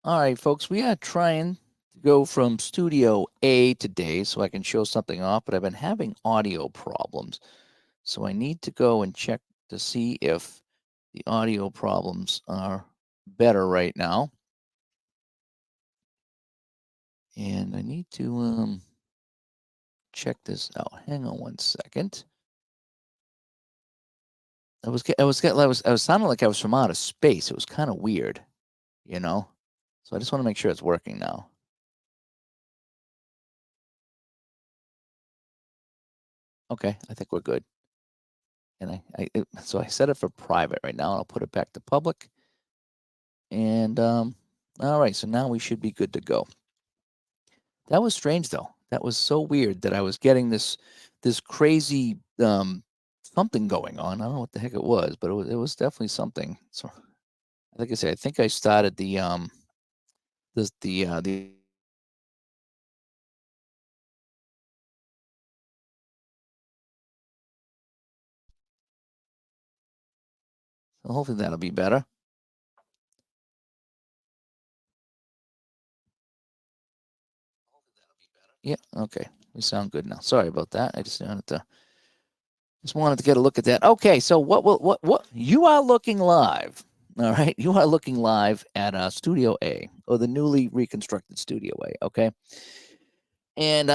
All right, folks, we are trying to go from Studio A today so I can show something off, but I've been having audio problems. So I need to go and check to see if the audio problems are better right now. And I need to check this out. Hang on one second. I was sounding like I was from outer space. It was kind of weird, you know. So I just want to make sure it's working now. Okay, I think we're good. And so I set it for private right now. I'll put it back to public. And all right, so now we should be good to go. That was strange though. That was so weird that I was getting this crazy something going on. I don't know what the heck it was, but it was definitely something. So like I said, I think I started the so hopefully that'll be better. Yeah, okay. We sound good now. Sorry about that. I just wanted to get a look at that. Okay, so what you are looking live. All right, you are looking live at Studio A, or the newly reconstructed Studio A. Okay, and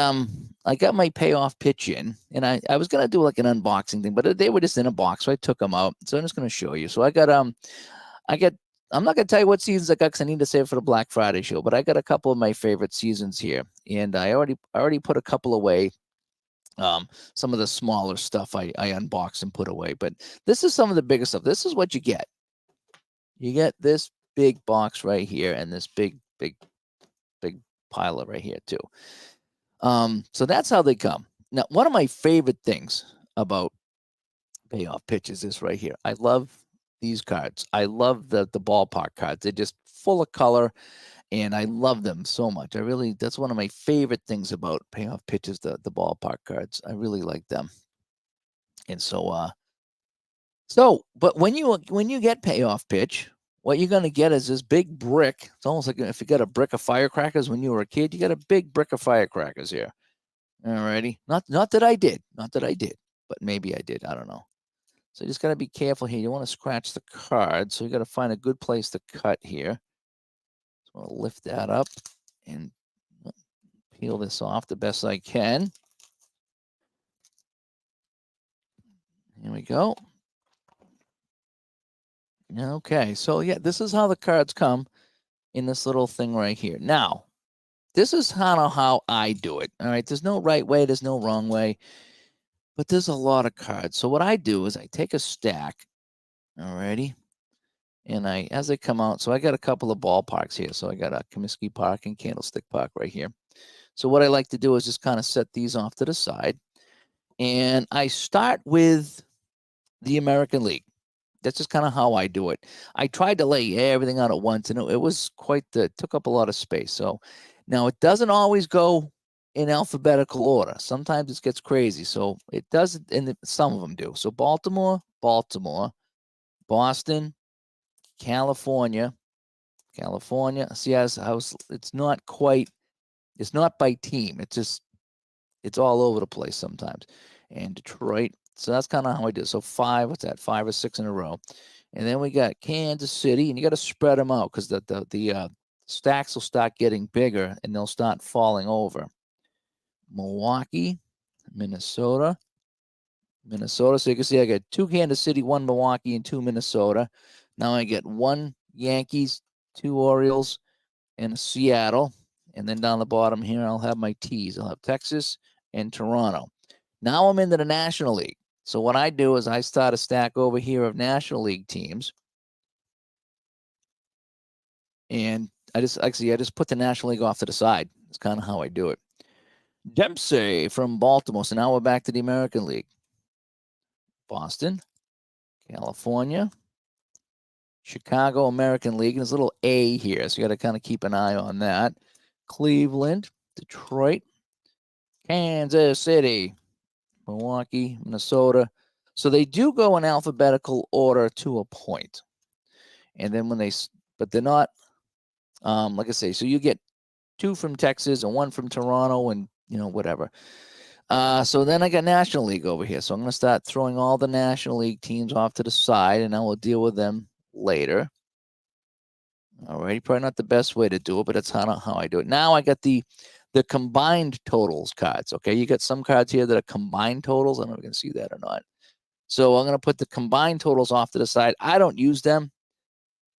I got my payoff pitch in, and I was gonna do like an unboxing thing, but they were just in a box, so I took them out. So I'm just gonna show you. So I got. I'm not gonna tell you what seasons I got because I need to save it for the Black Friday show. But I got a couple of my favorite seasons here, and I already put a couple away. Some of the smaller stuff I unboxed and put away, but this is some of the bigger stuff. This is what you get. You get this big box right here, and this big pile right here too. So that's how they come. Now, one of my favorite things about payoff pitches is right here. I love these cards. I love the ballpark cards. They're just full of color, and I love them so much. That's one of my favorite things about payoff pitches. The ballpark cards. I really like them. And but when you get payoff pitch, what you're gonna get is this big brick. It's almost like if you got a brick of firecrackers when you were a kid, you got a big brick of firecrackers here. Alrighty. Not that I did. Not that I did, but maybe I did. I don't know. So you just gotta be careful here. You want to scratch the card, so you gotta find a good place to cut here. So I'll lift that up and peel this off the best I can. Here we go. Okay, so yeah, this is how the cards come in this little thing right here. Now, this is kind of how I do it. All right, there's no right way, there's no wrong way, but there's a lot of cards. So what I do is I take a stack, alrighty, and as they come out, so I got a couple of ballparks here. So I got a Comiskey Park and Candlestick Park right here. So what I like to do is just kind of set these off to the side, and I start with the American League. That's just kind of how I do it. I tried to lay everything out at once, and it was took up a lot of space. So now it doesn't always go in alphabetical order. Sometimes it gets crazy. So it does, and some of them do. So Baltimore, Boston, California. See, it's not quite. It's not by team. It's all over the place sometimes. And Detroit. So that's kind of how I do. So what's that? 5 or 6 in a row. And then we got Kansas City, and you got to spread them out because the stacks will start getting bigger and they'll start falling over. Milwaukee, Minnesota. So you can see I got 2 Kansas City, 1 Milwaukee, and 2 Minnesota. Now I get 1 Yankees, 2 Orioles, and a Seattle. And then down the bottom here, I'll have my T's. I'll have Texas and Toronto. Now I'm into the National League. So what I do is I start a stack over here of National League teams. And I just put the National League off to the side. That's kind of how I do it. Dempsey from Baltimore. So now we're back to the American League. Boston, California, Chicago American League. And there's a little A here, so you got to kind of keep an eye on that. Cleveland, Detroit, Kansas City, Milwaukee, Minnesota. So they do go in alphabetical order to a point. And then but they're not Like I say, so you get 2 from Texas and 1 from Toronto and, whatever. So then I got National League over here. So I'm going to start throwing all the National League teams off to the side, and I will deal with them later. All right, probably not the best way to do it, but that's how I do it. Now I got the combined totals cards. Okay, you got some cards here that are combined totals. I don't know if you can see that or not. So I'm going to put the combined totals off to the side. I don't use them,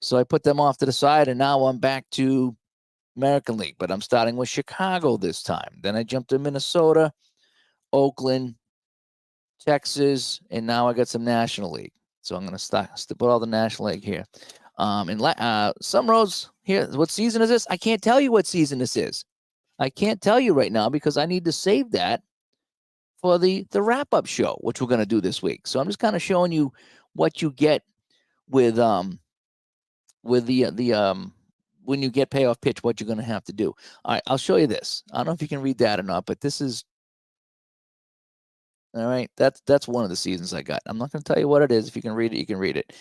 so I put them off to the side, and now I'm back to American League, but I'm starting with Chicago this time. Then I jumped to Minnesota, Oakland, Texas, and now I got some National League. So I'm going to put all the National League here. And some rows here. What season is this? I can't tell you what season this is. I can't tell you right now because I need to save that for the wrap-up show, which we're going to do this week. So I'm just kind of showing you what you get with the when you get payoff pitch, what you're going to have to do. All right, I'll show you this. I don't know if you can read that or not, but this is all right. That's one of the seasons I got. I'm not going to tell you what it is. If you can read it, you can read it.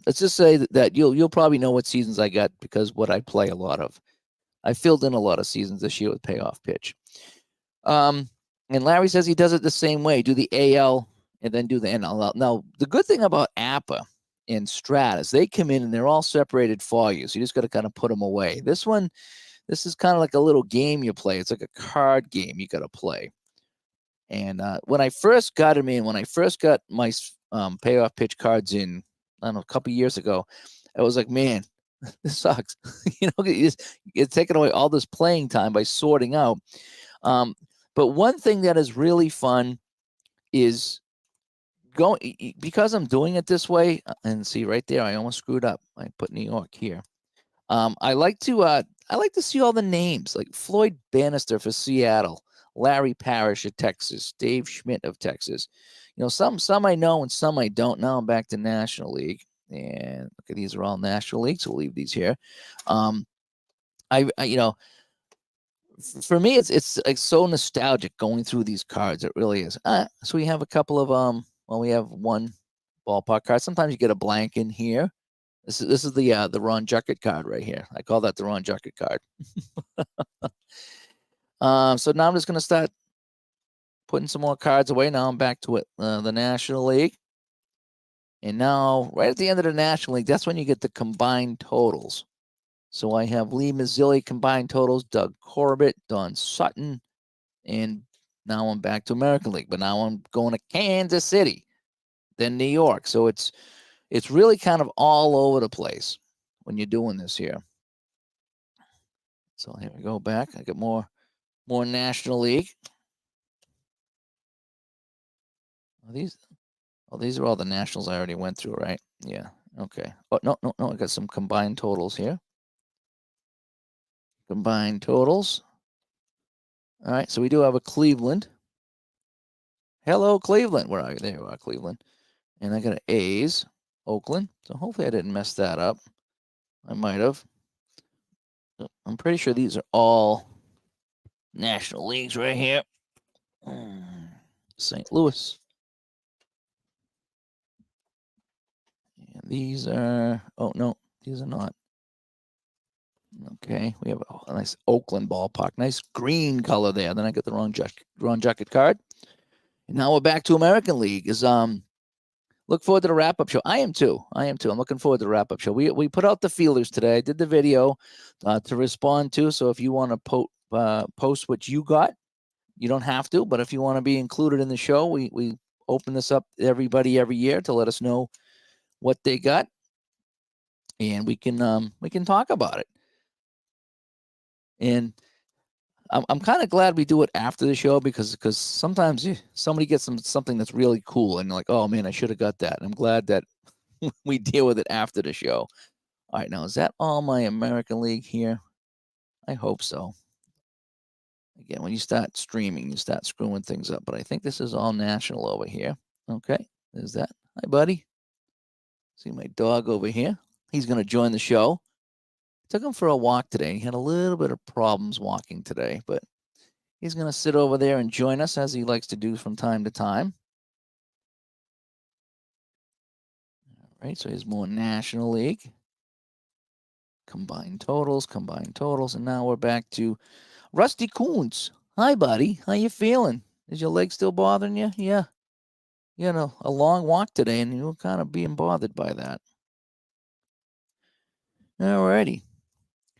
Let's just say that you'll probably know what seasons I got because what I play a lot of. I filled in a lot of seasons this year with payoff pitch. And Larry says he does it the same way. Do the AL and then do the NL. Now, the good thing about APA and Strat is they come in and they're all separated for you. So you just got to kind of put them away. This is kind of like a little game you play. It's like a card game you got to play. And when I first got them in, when I first got my payoff pitch cards in, I don't know, a couple years ago, I was like, man, this sucks. You're taking away all this playing time by sorting out. But one thing that is really fun is because I'm doing it this way. And see right there, I almost screwed up. I put New York here. I like to see all the names, like Floyd Bannister for Seattle, Larry Parrish of Texas, Dave Schmidt of Texas. Some I know and some I don't. Now I'm back to National League, and okay, these are all National Leagues. We'll leave these here. I for me, it's like so nostalgic going through these cards. It really is. So we have a couple of we have one ballpark card. Sometimes you get a blank in here. This is the Ron Juckett card right here. I call that the Ron Juckett card. So now I'm just going to start putting some more cards away. Now I'm back to it, the National League. And now, right at the end of the National League, that's when you get the combined totals. So I have Lee Mazzilli combined totals, Doug Corbett, Don Sutton, and now I'm back to American League. But now I'm going to Kansas City, then New York. So it's really kind of all over the place when you're doing this here. So here we go back. I got more National League. These are all the Nationals I already went through, right? Yeah. Okay. Oh, no. I got some combined totals here. Combined totals. All right. So we do have a Cleveland. Hello, Cleveland. Where are you? There you are, Cleveland. And I got an A's, Oakland. So hopefully I didn't mess that up. I might have. I'm pretty sure these are all National Leagues right here. St. Louis. And these are, no, these are not. Okay, we have a nice Oakland ballpark. Nice green color there. Then I get the Ron Juckett card. And now we're back to American League. Look forward to the wrap-up show. I am too. I'm looking forward to the wrap-up show. We put out the feelers today. I did the video to respond to. So if you want to post what you got, you don't have to. But if you want to be included in the show, we open this up to everybody every year to let us know what they got, and we can talk about it. And I'm kind of glad we do it after the show because sometimes somebody gets something that's really cool and you're like, oh man, I should have got that. And I'm glad that we deal with it after the show. All right, now is that all my American League here? I hope so. Again, when you start streaming, you start screwing things up. But I think this is all national over here. Okay, there's that. Hi, buddy. See my dog over here. He's going to join the show. Took him for a walk today. He had a little bit of problems walking today, but he's going to sit over there and join us as he likes to do from time to time. All right, so here's more National League. Combined totals, and now we're back to Rusty Coons. Hi, buddy. How you feeling? Is your leg still bothering you? Yeah. You had a long walk today, and you were kind of being bothered by that. Alrighty.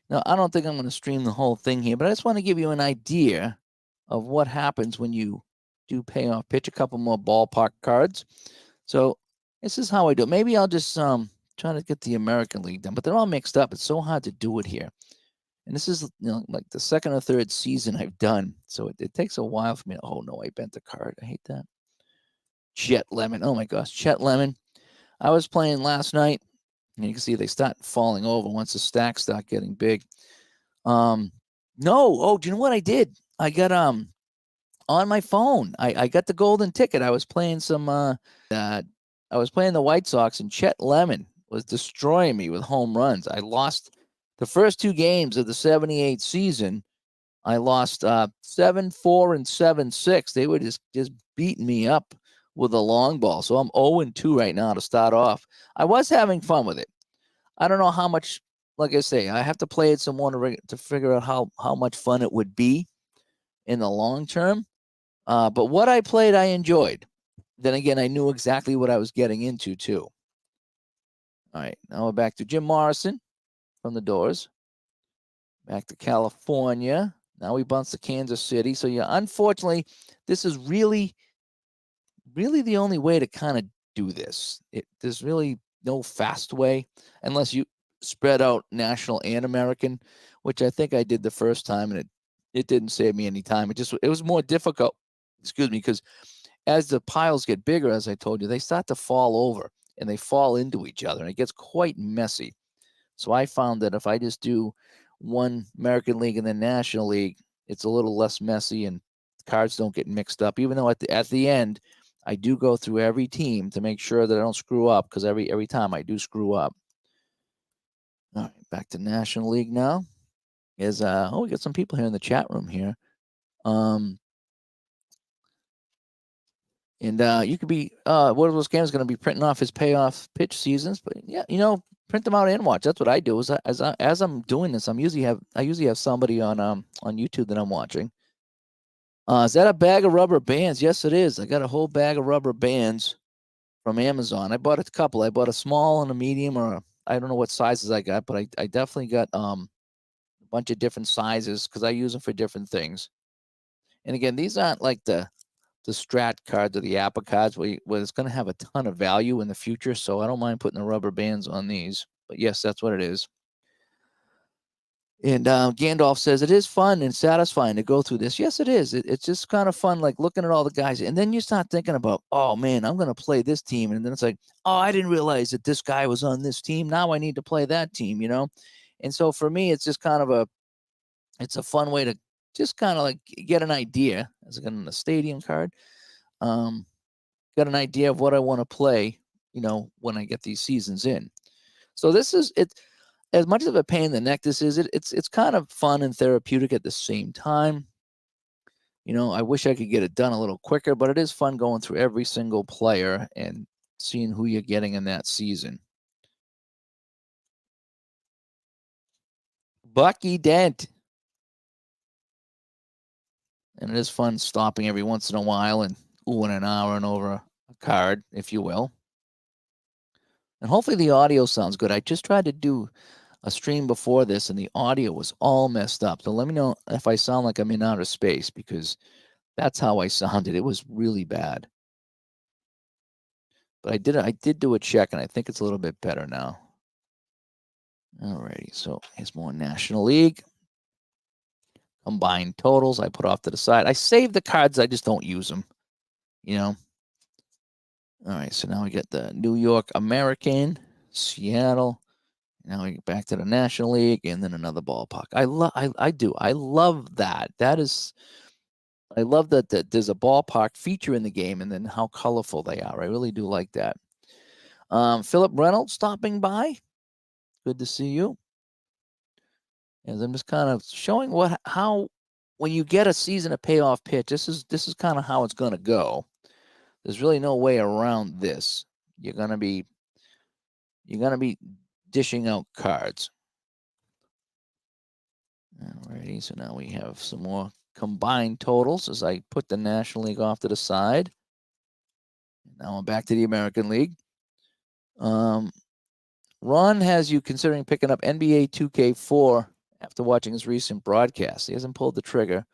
Now, I don't think I'm going to stream the whole thing here, but I just want to give you an idea of what happens when you do payoff pitch. A couple more ballpark cards. So this is how I do it. Maybe I'll just try to get the American League done, but they're all mixed up. It's so hard to do it here. And this is like the second or third season I've done. So it takes a while for me. Oh, no, I bent the card. I hate that. Chet Lemon. Oh, my gosh. Chet Lemon. I was playing last night, and you can see they start falling over once the stacks start getting big. No. Oh, do you know what I did? I got on my phone. I got the golden ticket. I was playing I was playing the White Sox, and Chet Lemon was destroying me with home runs. I lost the first two games of the 78 season. I lost 7-4 and 7-6. They were just beating me up with a long ball. So I'm 0-2 right now to start off. I was having fun with it. I don't know how much, like I say, I have to play it some more to figure out how much fun it would be in the long term. But what I played, I enjoyed. Then again, I knew exactly what I was getting into, too. All right, now we're back to Jim Morrison from the Doors. Back to California. Now we bounce to Kansas City. So, yeah, unfortunately, this is really the only way to kind of do this. There's really no fast way unless you spread out national and American, which I think I did the first time, and it didn't save me any time. It was more difficult, because as the piles get bigger, as I told you, they start to fall over and they fall into each other, and it gets quite messy. So I found that if I just do one American League and then National League, it's a little less messy and cards don't get mixed up. Even though at the end, I do go through every team to make sure that I don't screw up, because every time I do screw up. All right, back to National League now. We got some people here in the chat room here. And you could be one of those games going to be printing off his payoff pitch seasons, but yeah, print them out and watch. That's what I do. As I'm doing this, I usually have somebody on YouTube that I'm watching. Is that a bag of rubber bands? Yes, it is. I got a whole bag of rubber bands from Amazon. I bought a couple. I bought a small and a medium, I don't know what sizes I got, but I definitely got a bunch of different sizes because I use them for different things. And again, these aren't like the strat cards or the Apple cards where it's going to have a ton of value in the future. So I don't mind putting the rubber bands on these. But yes, that's what it is. And Gandalf says, it is fun and satisfying to go through this. Yes, it is. It's just kind of fun, like looking at all the guys. And then you start thinking about, oh, man, I'm going to play this team. And then it's like, oh, I didn't realize that this guy was on this team. Now I need to play that team, And so for me, it's just kind of it's a fun way to just kind of like get an idea, as in a stadium card. Got an idea of what I want to play, when I get these seasons in. So this is it. As much of a pain in the neck this is, it's kind of fun and therapeutic at the same time. I wish I could get it done a little quicker, but it is fun going through every single player and seeing who you're getting in that season. Bucky Dent. And it is fun stopping every once in a while and oohing and ahhing over a card, if you will. And hopefully the audio sounds good. I just tried to do a stream before this, and the audio was all messed up. So let me know if I sound like I'm in outer space, because that's how I sounded. It was really bad. But I did do a check, and I think it's a little bit better now. Alrighty, so here's more National League. Combined totals I put off to the side. I save the cards, I just don't use them. All right, so now we get the New York American, Seattle. Now we get back to the National League, and then another ballpark. I love that. I love that there's a ballpark feature in the game, and then how colorful they are. I really do like that. Philip Reynolds stopping by. Good to see you. As I'm just kind of showing how when you get a season of payoff pitch, this is kind of how it's going to go. There's really no way around this. You're gonna be dishing out cards. Alrighty, so now we have some more combined totals as I put the National League off to the side. Now I'm back to the American League. Ron has you considering picking up NBA 2K4 after watching his recent broadcast. He hasn't pulled the trigger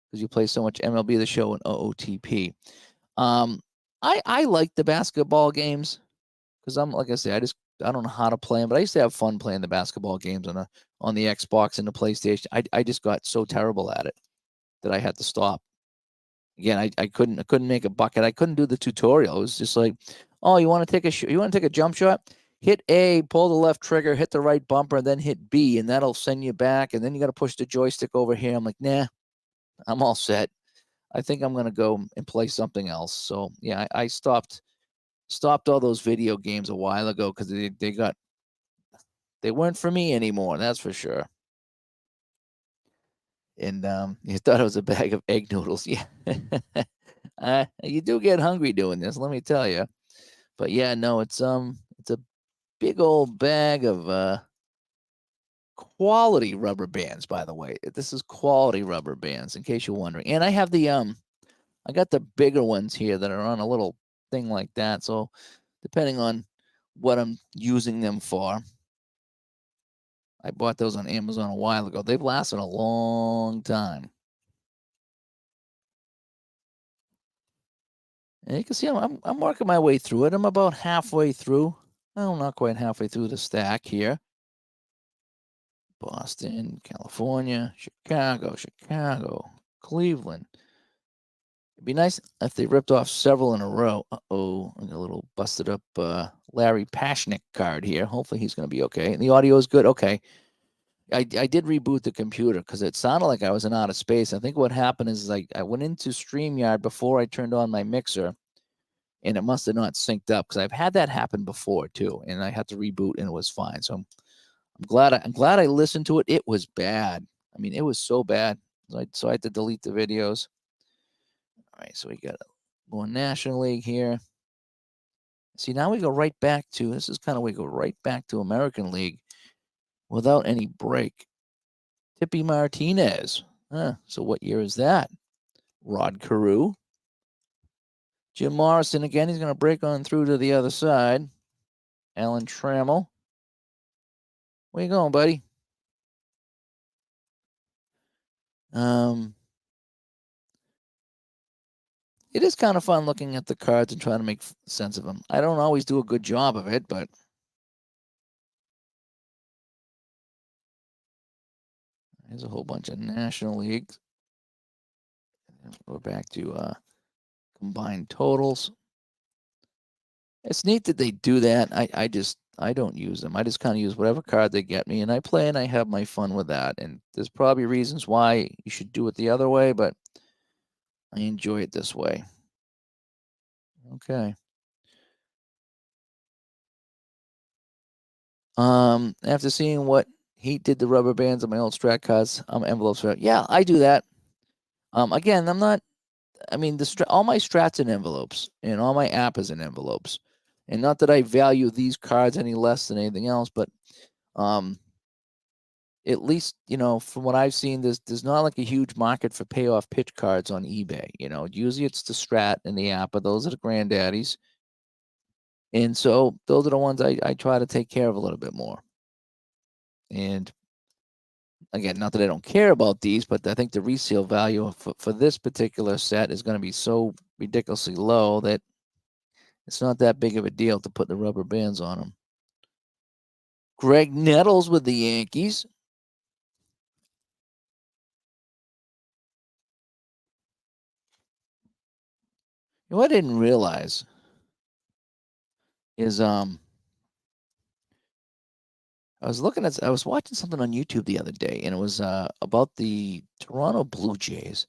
because you play so much MLB The Show and OOTP. I like the basketball games because I'm like I say, I don't know how to play them, but I used to have fun playing the basketball games on the Xbox and the PlayStation. I just got so terrible at it that I had to stop. Again, I couldn't make a bucket. I couldn't do the tutorial. It was just like, oh, you want to take a jump shot? Hit A, pull the left trigger, hit the right bumper, and then hit B, and that'll send you back. And then you got to push the joystick over here. I'm like, nah, I'm all set. I think I'm gonna go and play something else. So yeah, I stopped all those video games a while ago because they weren't for me anymore. That's for sure. And you thought it was a bag of egg noodles, yeah. You do get hungry doing this, let me tell you. But yeah, no, it's a big old bag of quality rubber bands. By the way, this is quality rubber bands, in case you're wondering. And I have I got the bigger ones here that are on a little thing like that. So depending on what I'm using them for, I bought those on Amazon a while ago. They've lasted a long time. And you can see I'm working my way through it. I'm about halfway through. Well, not quite halfway through the stack here. Boston, California, Chicago, Cleveland. It'd be nice if they ripped off several in a row. Uh-oh, I got a little busted up Larry Pashnick card here. Hopefully he's going to be okay. And the audio is good. Okay. I did reboot the computer because it sounded like I was in outer space. I think what happened is I went into StreamYard before I turned on my mixer, and it must have not synced up because I've had that happen before too, and I had to reboot and it was fine. So I'm glad I listened to it. It was bad. I mean, it was so bad. So I had to delete the videos. All right, so we got more National League here. See, now we go right back to this is kind of we go right back to American League without any break. Tippy Martinez. So what year is that? Rod Carew. Jim Morrison again. He's going to break on through to the other side. Alan Trammell. Where you going, buddy? It is kind of fun looking at the cards and trying to make sense of them. I don't always do a good job of it, but there's a whole bunch of National Leagues. We're back to combined totals. It's neat that they do that. I don't use them. I just kind of use whatever card they get me, and I play and I have my fun with that. And there's probably reasons why you should do it the other way, but I enjoy it this way. Okay. After seeing what he did the rubber bands on my old strat cards, envelopes. Yeah, I do that. Again, I'm not. I mean, all my strats in envelopes, and all my app is in envelopes, and not that I value these cards any less than anything else, but at least from what I've seen, there's not like a huge market for payoff pitch cards on eBay. Usually it's the strat and the app, but those are the granddaddies, and so those are the ones I try to take care of a little bit more. And again, not that I don't care about these, but I think the resale value for this particular set is going to be so ridiculously low that it's not that big of a deal to put the rubber bands on them. Greg Nettles with the Yankees. What I didn't realize is I was watching something on YouTube the other day, and it was about the Toronto Blue Jays,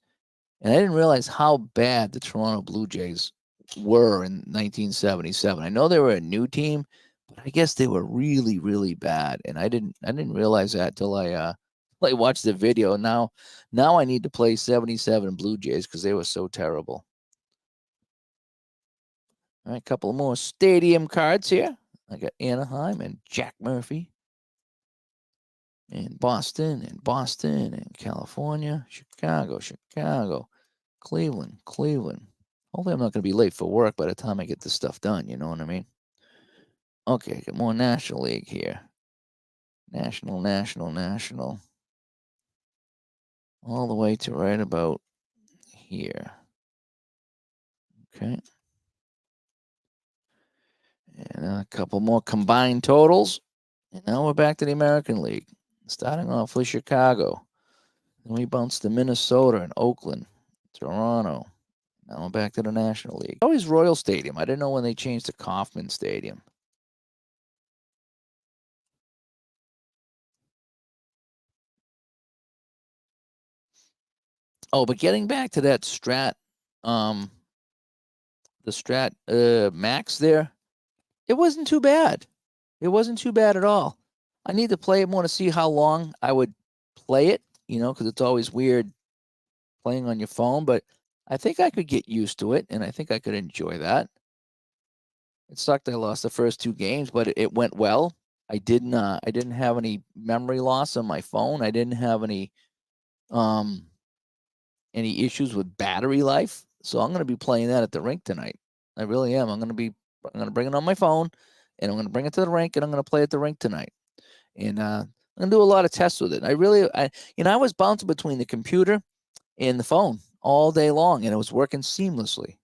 and I didn't realize how bad the Toronto Blue Jays were in 1977. I know they were a new team, but I guess they were really, really bad, and I didn't realize that till I watched the video. Now I need to play 77 Blue Jays because they were so terrible. All right, a couple more stadium cards here. I got Anaheim and Jack Murphy. and Boston, and California, Chicago, Cleveland. Hopefully I'm not going to be late for work by the time I get this stuff done, you know what I mean? Okay, get more National League here. National. All the way to right about here. Okay. And a couple more combined totals. And now we're back to the American League. Starting off with Chicago. Then we bounce to Minnesota and Oakland, Toronto. Now we're back to the National League. Always Royal Stadium. I didn't know when they changed to Kauffman Stadium. Oh, but getting back to that Strat, the Strat Max there, it wasn't too bad. It wasn't too bad at all. I need to play it more to see how long I would play it, because it's always weird playing on your phone, but I think I could get used to it, and I think I could enjoy that. It sucked I lost the first 2 games, but it went well. I didn't have any memory loss on my phone. I didn't have any issues with battery life. So I'm going to be playing that at the rink tonight. I really am. I'm going to bring it on my phone, and I'm going to bring it to the rink, and I'm going to play at the rink tonight. And I'm going to do a lot of tests with it. I was bouncing between the computer and the phone all day long, and it was working seamlessly.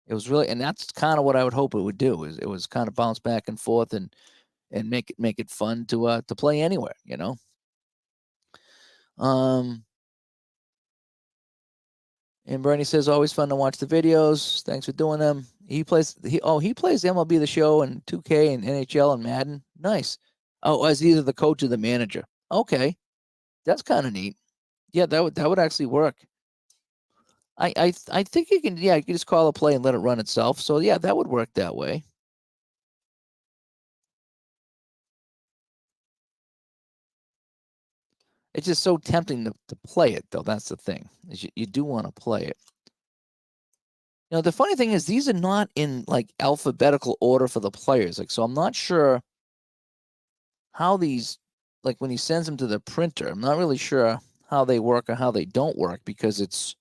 It was really, and that's kind of what I would hope it would do. Is it was kind of bounce back and forth and make it fun to play anywhere, And Bernie says always fun to watch the videos. Thanks for doing them. He plays MLB The Show and 2K and NHL and Madden. Nice. Oh, as either the coach or the manager. Okay, that's kind of neat. Yeah, that would actually work. I think you can. Yeah, you can just call a play and let it run itself. So yeah, that would work that way. It's just so tempting to play it, though. That's the thing. Is you do want to play it. The funny thing is these are not in like alphabetical order for the players. Like, so I'm not sure how these, like when he sends them to the printer, I'm not really sure how they work or how they don't work because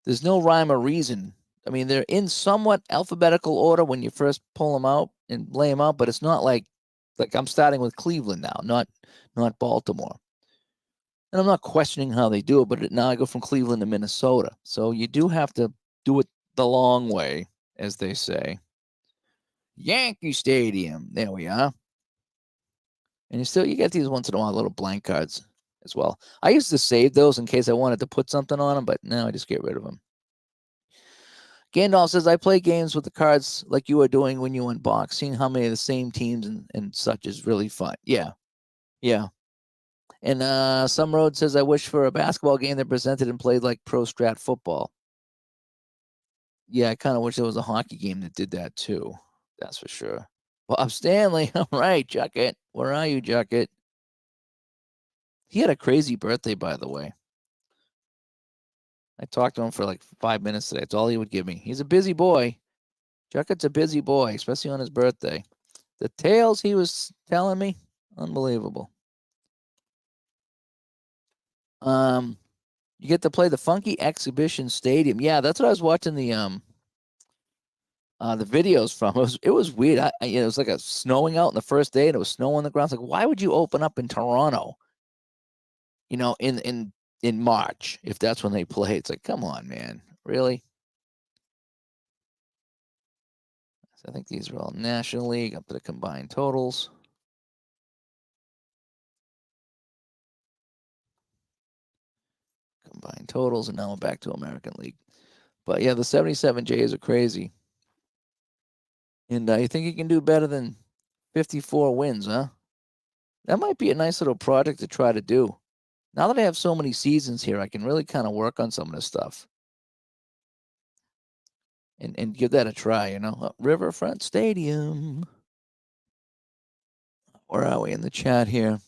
there's no rhyme or reason. I mean, they're in somewhat alphabetical order when you first pull them out and lay them out, but it's not like I'm starting with Cleveland now, not Baltimore. And I'm not questioning how they do it, but now I go from Cleveland to Minnesota. So you do have to do it the long way, as they say. Yankee Stadium. There we are. And you get these once in a while little blank cards as well. I used to save those in case I wanted to put something on them, but now I just get rid of them. Gandalf says, I play games with the cards like you are doing when you unbox. Seeing how many of the same teams and such is really fun. Yeah. Yeah. And Some Road says, I wish for a basketball game that presented and played like pro strat football. Yeah, I kind of wish there was a hockey game that did that too. That's for sure. Bob Stanley. All right, Jucket. Where are you, Jucket? He had a crazy birthday, by the way. I talked to him for like 5 minutes today. That's all he would give me. He's a busy boy. Jucket's a busy boy, especially on his birthday. The tales he was telling me, unbelievable. You get to play the Funky Exhibition Stadium. Yeah, that's what I was watching the videos from. It was weird. It was like a snowing out on the first day, and it was snow on the ground. It's like, why would you open up in Toronto? In March, if that's when they play. It's like, come on, man, really? So I think these are all National League up to the combined totals. Combined totals, and now we're back to American League. But yeah, the 77 Jays are crazy. And you think you can do better than 54 wins, huh? That might be a nice little project to try to do. Now that I have so many seasons here, I can really kind of work on some of this stuff. And give that a try, Riverfront Stadium. Where are we in the chat here?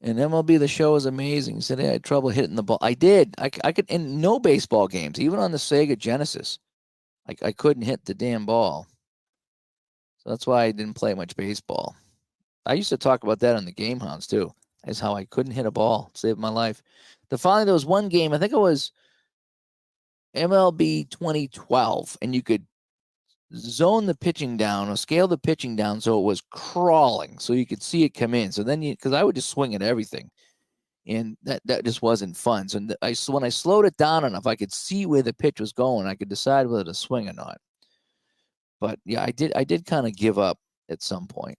And MLB The Show is amazing. He said, I had trouble hitting the ball. I did. I could, in no baseball games, even on the Sega Genesis, I couldn't hit the damn ball. So that's why I didn't play much baseball. I used to talk about that on the Game Hounds too, as how I couldn't hit a ball, saved my life. Finally, there was one game, I think it was MLB 2012, and you could zone the pitching down or scale the pitching down so it was crawling, so you could see it come in. So then because I would just swing at everything, and that just wasn't fun. So when I slowed it down enough, I could see where the pitch was going. I could decide whether to swing or not. But yeah, I did kind of give up at some point.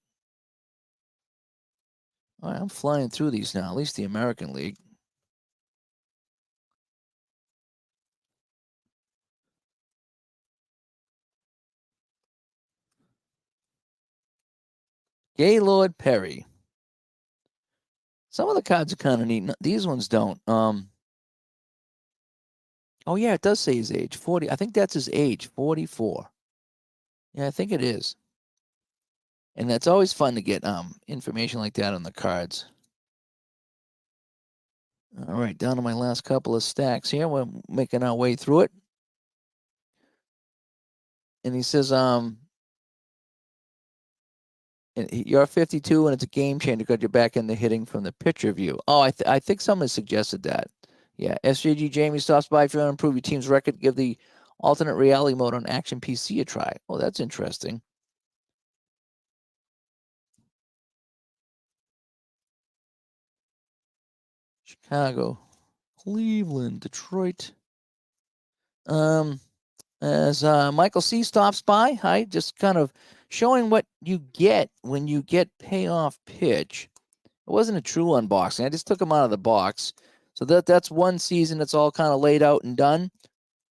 All right, I'm flying through these now, at least the American League. Gaylord Perry. Some of the cards are kind of neat. These ones don't. Oh yeah, it does say his age, 40. I think that's his age, 44. Yeah, I think it is. And that's always fun to get information like that on the cards. All right, down to my last couple of stacks here. We're making our way through it. And he says, you're 52 and it's a game changer because you're back in the hitting from the pitcher view. Oh, I think someone suggested that. Yeah, SJG Jamie stops by. If you want to improve your team's record, give the alternate reality mode on Action PC a try. Oh, that's interesting. Chicago, Cleveland, Detroit. As Michael C stops by, hi, just kind of showing what you get when you get Payoff Pitch. It wasn't a true unboxing. I just took them out of the box. So that's one season that's all kind of laid out and done.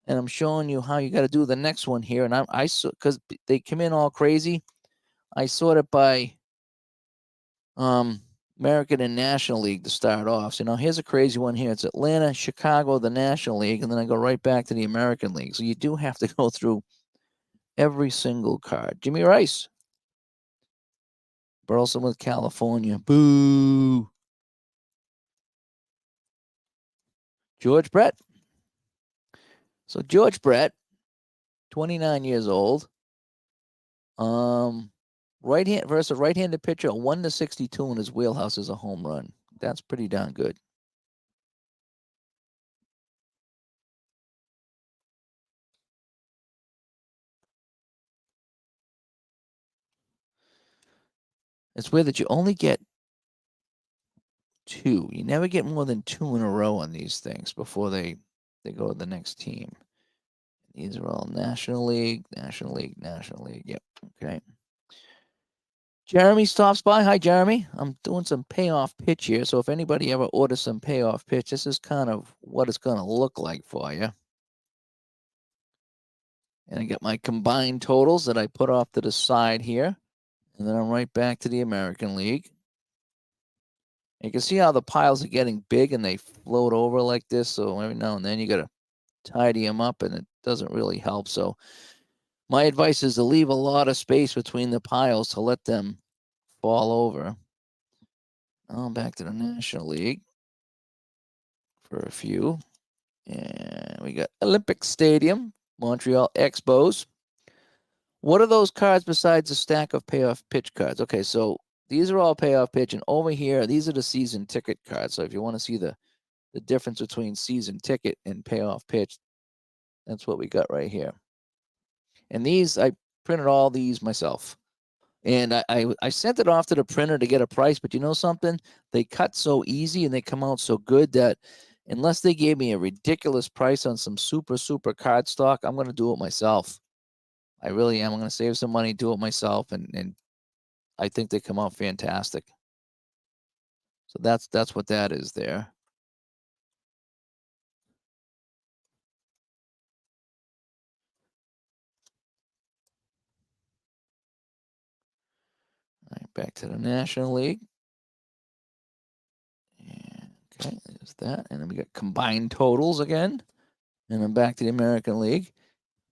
And I'm showing you how you got to do the next one here. And I because they come in all crazy, I sort it by American and National League to start off. So now here's a crazy one here. It's Atlanta, Chicago, the National League, and then I go right back to the American League. So you do have to go through every single card. Jimmy Rice. Burleson with California. Boo. George Brett. So George Brett, 29 years old. Right hand versus a right-handed pitcher, 1-62 in his wheelhouse is a home run. That's pretty darn good. It's weird that you only get 2. You never get more than 2 in a row on these things before they go to the next team. These are all National League, National League, National League. Yep. Okay. Jeremy stops by. Hi, Jeremy. I'm doing some Payoff Pitch here. So if anybody ever orders some Payoff Pitch, this is kind of what it's going to look like for you. And I got my combined totals that I put off to the side here. And then I'm right back to the American League. And you can see how the piles are getting big and they float over like this. So every now and then you got to tidy them up and it doesn't really help. So my advice is to leave a lot of space between the piles to let them fall over. Now back to the National League for a few. And we got Olympic Stadium, Montreal Expos. What are those cards besides a stack of Payoff Pitch cards? Okay, so these are all Payoff Pitch, and over here, these are the season ticket cards. So if you want to see the difference between season ticket and Payoff Pitch, that's what we got right here. And these, I printed all these myself. And I sent it off to the printer to get a price, but you know something? They cut so easy and they come out so good that unless they gave me a ridiculous price on some super card stock, I'm going to do it myself. I really am. I'm going to save some money, do it myself, and I think they come out fantastic. So that's what that is there. All right, back to the National League. Okay, there's that. And then we got combined totals again. And then back to the American League.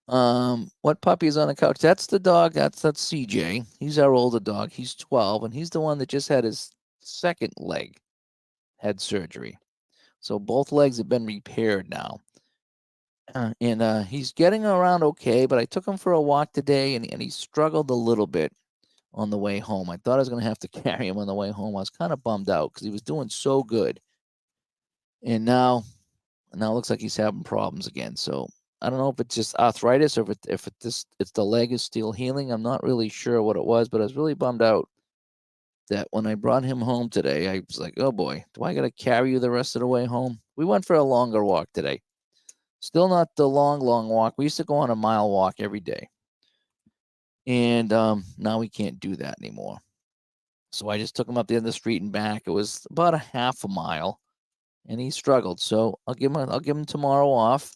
What puppy is on the couch? That's the dog. That's CJ. He's our older dog. He's 12, and he's the one that just had his second leg had surgery. So both legs have been repaired now. And he's getting around okay, but I took him for a walk today, and he struggled a little bit. on the way home. I thought I was going to have to carry him on the way home. I was kind of bummed out because he was doing so good. And now it looks like he's having problems again. So I don't know if it's just arthritis or if it's the leg is still healing. I'm not really sure what it was, but I was really bummed out that when I brought him home today, I was like, oh boy, do I got to carry you the rest of the way home? We went for a longer walk today. Still not the long walk. We used to go on a mile walk every day. And now we can't do that anymore. So I just took him up the end of the street and back. It was about a half a mile, and he struggled. So I'll give him tomorrow off.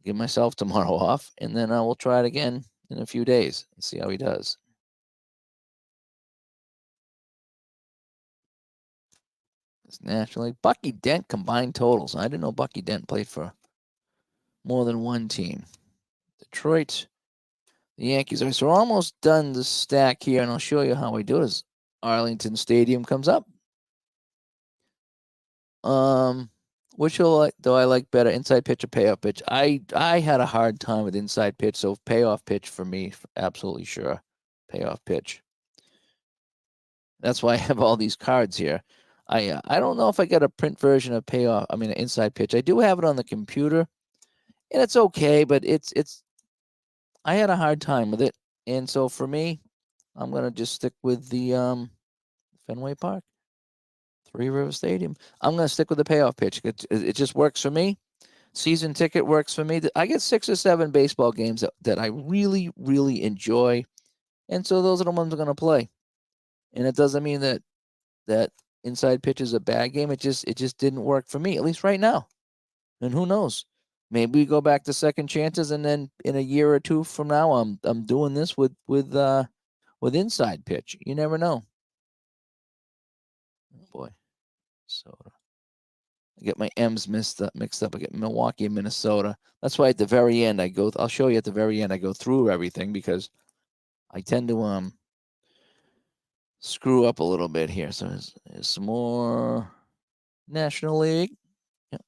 Give myself tomorrow off, and then we'll try it again in a few days and see how he does. It's National League. Bucky Dent combined totals. I didn't know Bucky Dent played for more than one team. Detroit, the Yankees. All right, so we're almost done the stack here, and I'll show you how we do it as Arlington Stadium comes up. Which do I like better, inside pitch or payoff pitch? I had a hard time with inside pitch, so payoff pitch for me, absolutely sure. Payoff pitch. That's why I have all these cards here. I don't know if I got a print version of payoff. I mean, inside pitch. I do have it on the computer, and it's okay, but it's. I had a hard time with it, and so for me, I'm gonna just stick with the Fenway Park, Three River Stadium. I'm gonna stick with the payoff pitch. It just works for me. Season ticket works for me. I get 6 or 7 baseball games that I really, really enjoy, and so those are the ones I'm gonna play. And it doesn't mean that inside pitch is a bad game. It just didn't work for me, at least right now. And who knows? Maybe we go back to second chances, and then in a year or two from now, I'm doing this with inside pitch. You never know. Oh boy, soda. I get my M's mixed up. I get Milwaukee and Minnesota. That's why at the very end I go. I'll show you at the very end. I go through everything because I tend to screw up a little bit here. So there's some more National League. Yep.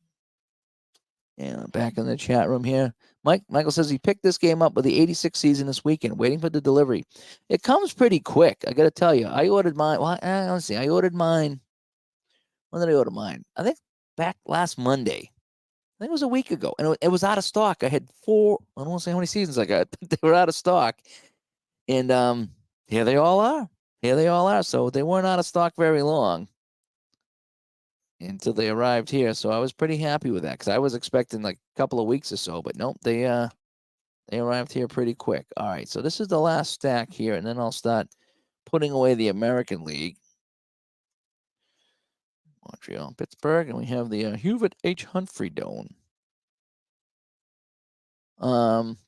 And back in the chat room here. Michael says he picked this game up with the 86 season this weekend, waiting for the delivery. It comes pretty quick. I got to tell you. I ordered mine. Well, let's see. I ordered mine. When did I order mine? I think back last Monday. I think it was a week ago, and it was out of stock. I had 4. I don't want to say how many seasons I got, but they were out of stock. And here they all are. Here they all are. So they weren't out of stock very long until they arrived here. So I was pretty happy with that because I was expecting like a couple of weeks or so, but nope, they arrived here pretty quick. All right, so this is the last stack here, and then I'll start putting away the American League. Montreal, Pittsburgh, and we have the Hubert H. Humphrey Dome.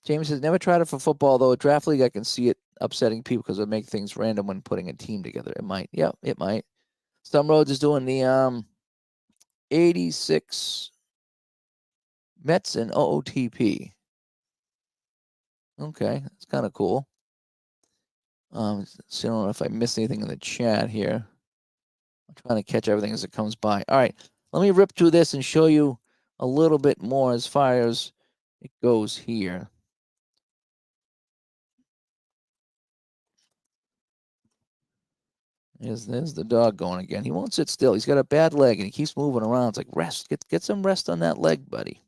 James says never tried it for football though. A draft league, I can see it upsetting people because it make things random when putting a team together. It might, yeah, it might. Some Roads is doing the 86 Mets and OOTP. Okay, that's kind of cool. So I don't know if I missed anything in the chat here. I'm trying to catch everything as it comes by. All right, let me rip through this and show you a little bit more as far as it goes here. There's the dog going again. He won't sit still. He's got a bad leg and he keeps moving around. It's like rest. Get some rest on that leg, buddy.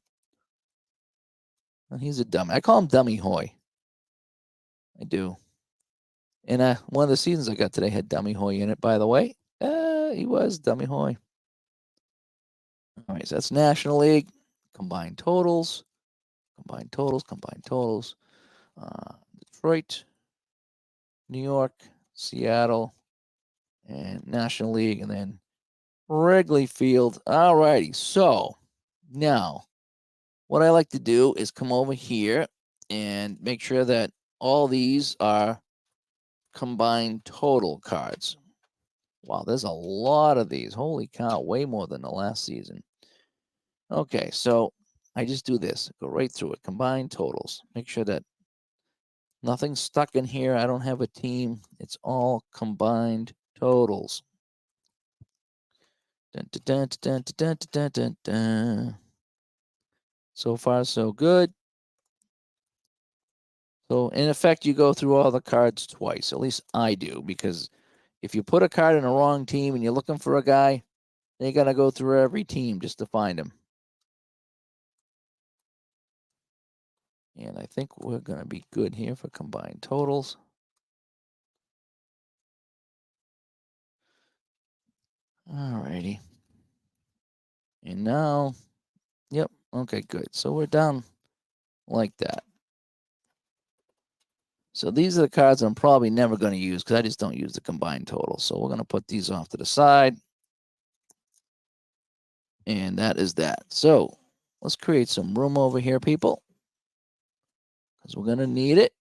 He's a dummy. I call him Dummy Hoy. I do. And one of the seasons I got today had Dummy Hoy in it, by the way. He was Dummy Hoy. All right, so that's National League. Combined totals. Combined totals. Combined totals. Detroit, New York, Seattle, and National League, and then Wrigley Field. All righty. So now what I like to do is come over here and make sure that all these are combined total cards. Wow, there's a lot of these. Holy cow, way more than the last season. Okay, so I just do this. Go right through it. Combined totals. Make sure that nothing's stuck in here. I don't have a team. It's all combined totals. Dun, dun, dun, dun, dun, dun, dun, dun. So far, so good. So in effect, you go through all the cards twice. At least I do, because if you put a card in a wrong team and you're looking for a guy, they got to go through every team just to find him. And I think we're going to be good here for combined totals. All righty. And now, yep, okay, good. So we're down like that. So these are the cards I'm probably never going to use because I just don't use the combined total. So we're going to put these off to the side. And that is that. So let's create some room over here, people, because we're going to need it.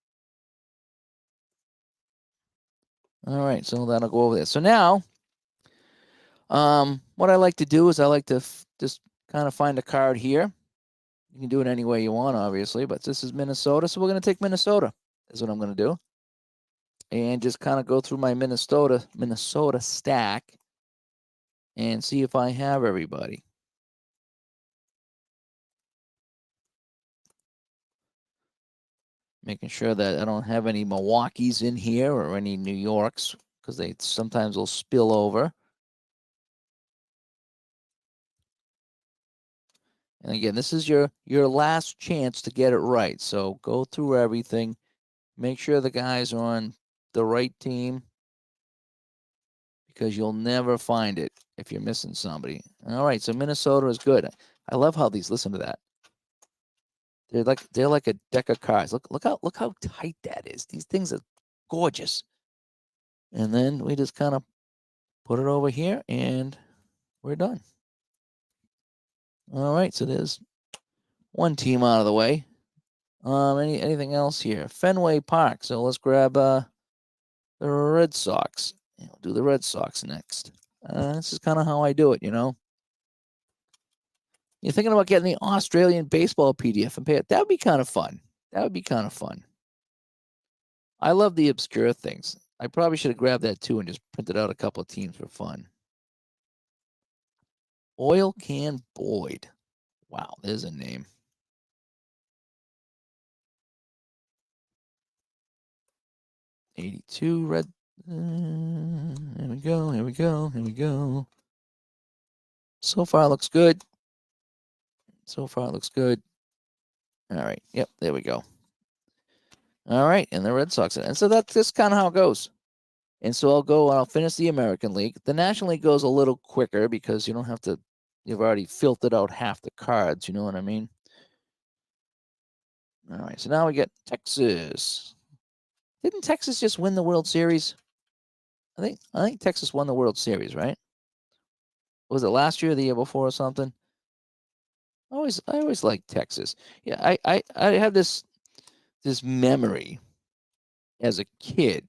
All right, so that'll go over there. So now, what I like to do is I like to just kind of find a card here. You can do it any way you want, obviously, but this is Minnesota, so we're going to take Minnesota. Is what I'm going to do. And just kind of go through my Minnesota stack and see if I have everybody. Making sure that I don't have any Milwaukees in here or any New Yorks, because they sometimes will spill over. And again, this is your last chance to get it right. So go through everything. Make sure the guys are on the right team, because you'll never find it if you're missing somebody. All right, so Minnesota is good. I love how these, listen to that. They're like a deck of cards. Look how tight that is. These things are gorgeous. And then we just kind of put it over here and we're done. All right, so there's one team out of the way. Anything else here? Fenway Park. So let's grab the Red Sox. We'll do the Red Sox next. This is kind of how I do it, you know. You're thinking about getting the Australian baseball PDF and pay it. That would be kind of fun. That would be kind of fun. I love the obscure things. I probably should have grabbed that too and just printed out a couple of teams for fun. Oil Can Boyd. Wow, there's a name. '82 red. Here we go. Here we go. Here we go. So far, looks good. So far, looks good. All right. Yep. There we go. All right. And the Red Sox. And so that's just kind of how it goes. And so I'll finish the American League. The National League goes a little quicker because you don't have to, you've already filtered out half the cards. You know what I mean? All right. So now we get Texas. Didn't Texas just win the World Series? I think Texas won the World Series, right? Was it last year or the year before or something? I always liked Texas. Yeah, I have this memory as a kid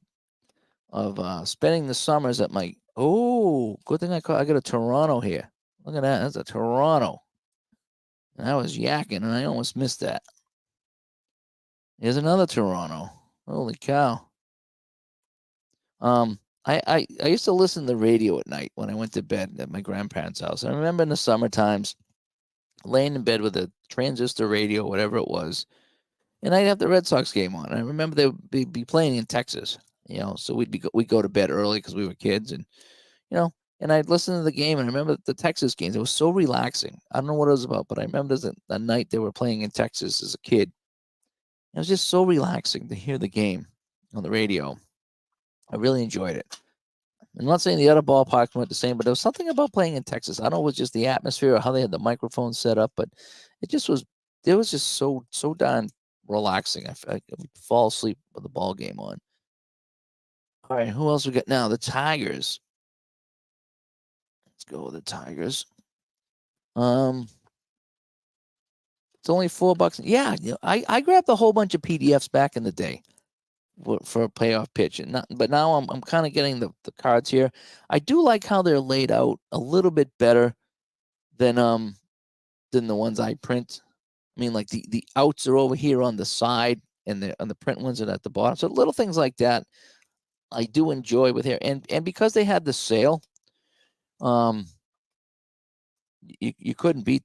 of spending the summers at my, oh, good thing I got a Toronto here. Look at that. That's a Toronto. And I was yakking and I almost missed that. Here's another Toronto. Holy cow. I used to listen to the radio at night when I went to bed at my grandparents' house. I remember in the summer times laying in bed with a transistor radio, whatever it was, and I'd have the Red Sox game on. I remember they would be playing in Texas, you know, so we'd go to bed early because we were kids, and you know, and I'd listen to the game, and I remember the Texas games. It was so relaxing. I don't know what it was about, but I remember the night they were playing in Texas as a kid. It was just so relaxing to hear the game on the radio. I really enjoyed it. I'm not saying the other ballparks weren't the same, but there was something about playing in Texas. I don't know if it was just the atmosphere or how they had the microphone set up, but it just was. It was just so darn relaxing. I could fall asleep with the ball game on. All right, who else we got now? The Tigers. Let's go with the Tigers. It's only $4. Yeah, you know, I grabbed a whole bunch of PDFs back in the day for a payoff pitch, but now I'm kind of getting the cards here. I do like how they're laid out a little bit better than the ones I print. I mean, like the outs are over here on the side, and the print ones are at the bottom. So little things like that I do enjoy with here, and because they had the sale, you couldn't beat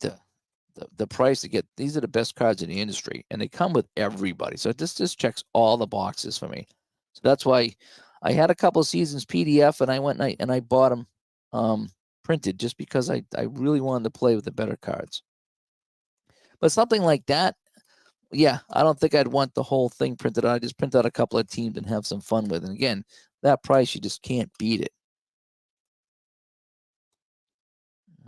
the price to get. These are the best cards in the industry, and they come with everybody. So this just checks all the boxes for me. So that's why I had a couple of seasons PDF, and I went and I bought them printed just because I really wanted to play with the better cards. But something like that, yeah, I don't think I'd want the whole thing printed out. I just print out a couple of teams and have some fun with it. And again, that price, you just can't beat it.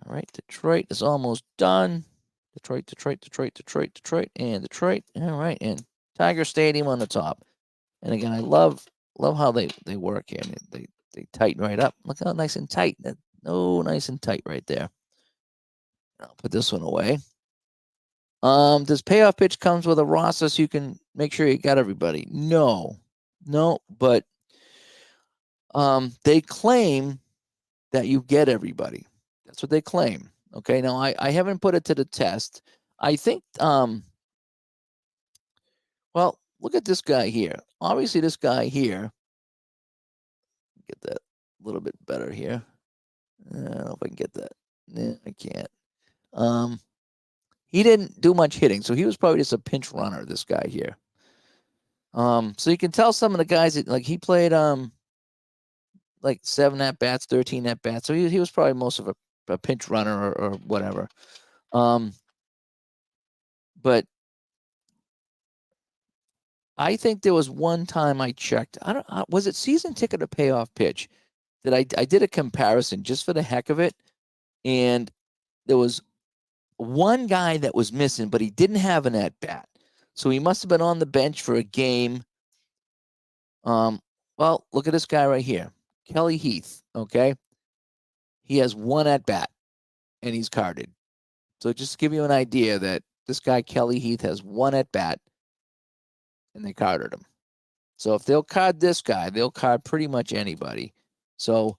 All right, Detroit is almost done. Detroit, and Detroit. All right, and Tiger Stadium on the top. And again, I love how they work here. They tighten right up. Look how nice and tight. Nice and tight right there. I'll put this one away. Does Payoff Pitch comes with a roster so you can make sure you got everybody? No, but they claim that you get everybody. That's what they claim. Okay, now I haven't put it to the test. I think well, look at this guy here. Obviously, this guy here. Get that a little bit better here. I don't know if I can get that. Nah, I can't. He didn't do much hitting, so he was probably just a pinch runner. This guy here. So you can tell some of the guys that like he played like 7 at bats, 13 at bats. So he was probably most of a pinch runner or whatever. But I think there was one time I checked. I don't was it season ticket or Payoff Pitch that I did a comparison just for the heck of it, and there was one guy that was missing, but he didn't have an at bat, so he must have been on the bench for a game. Well, look at this guy right here, Kelly Heath. Okay, he has one at bat, and he's carded. So just to give you an idea that this guy Kelly Heath has one at bat, and they carded him. So if they'll card this guy, they'll card pretty much anybody. So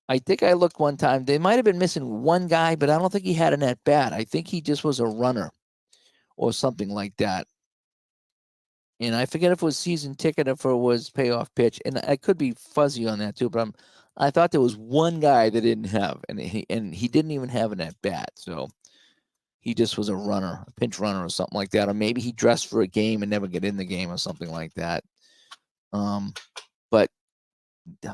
I think I looked one time. They might have been missing one guy, but I don't think he had an at bat. I think he just was a runner or something like that. And I forget if it was season ticket or if it was Payoff Pitch. And I could be fuzzy on that too, but I thought there was one guy that didn't have, and he didn't even have an at bat. So he just was a runner, a pinch runner or something like that. Or maybe he dressed for a game and never get in the game or something like that. But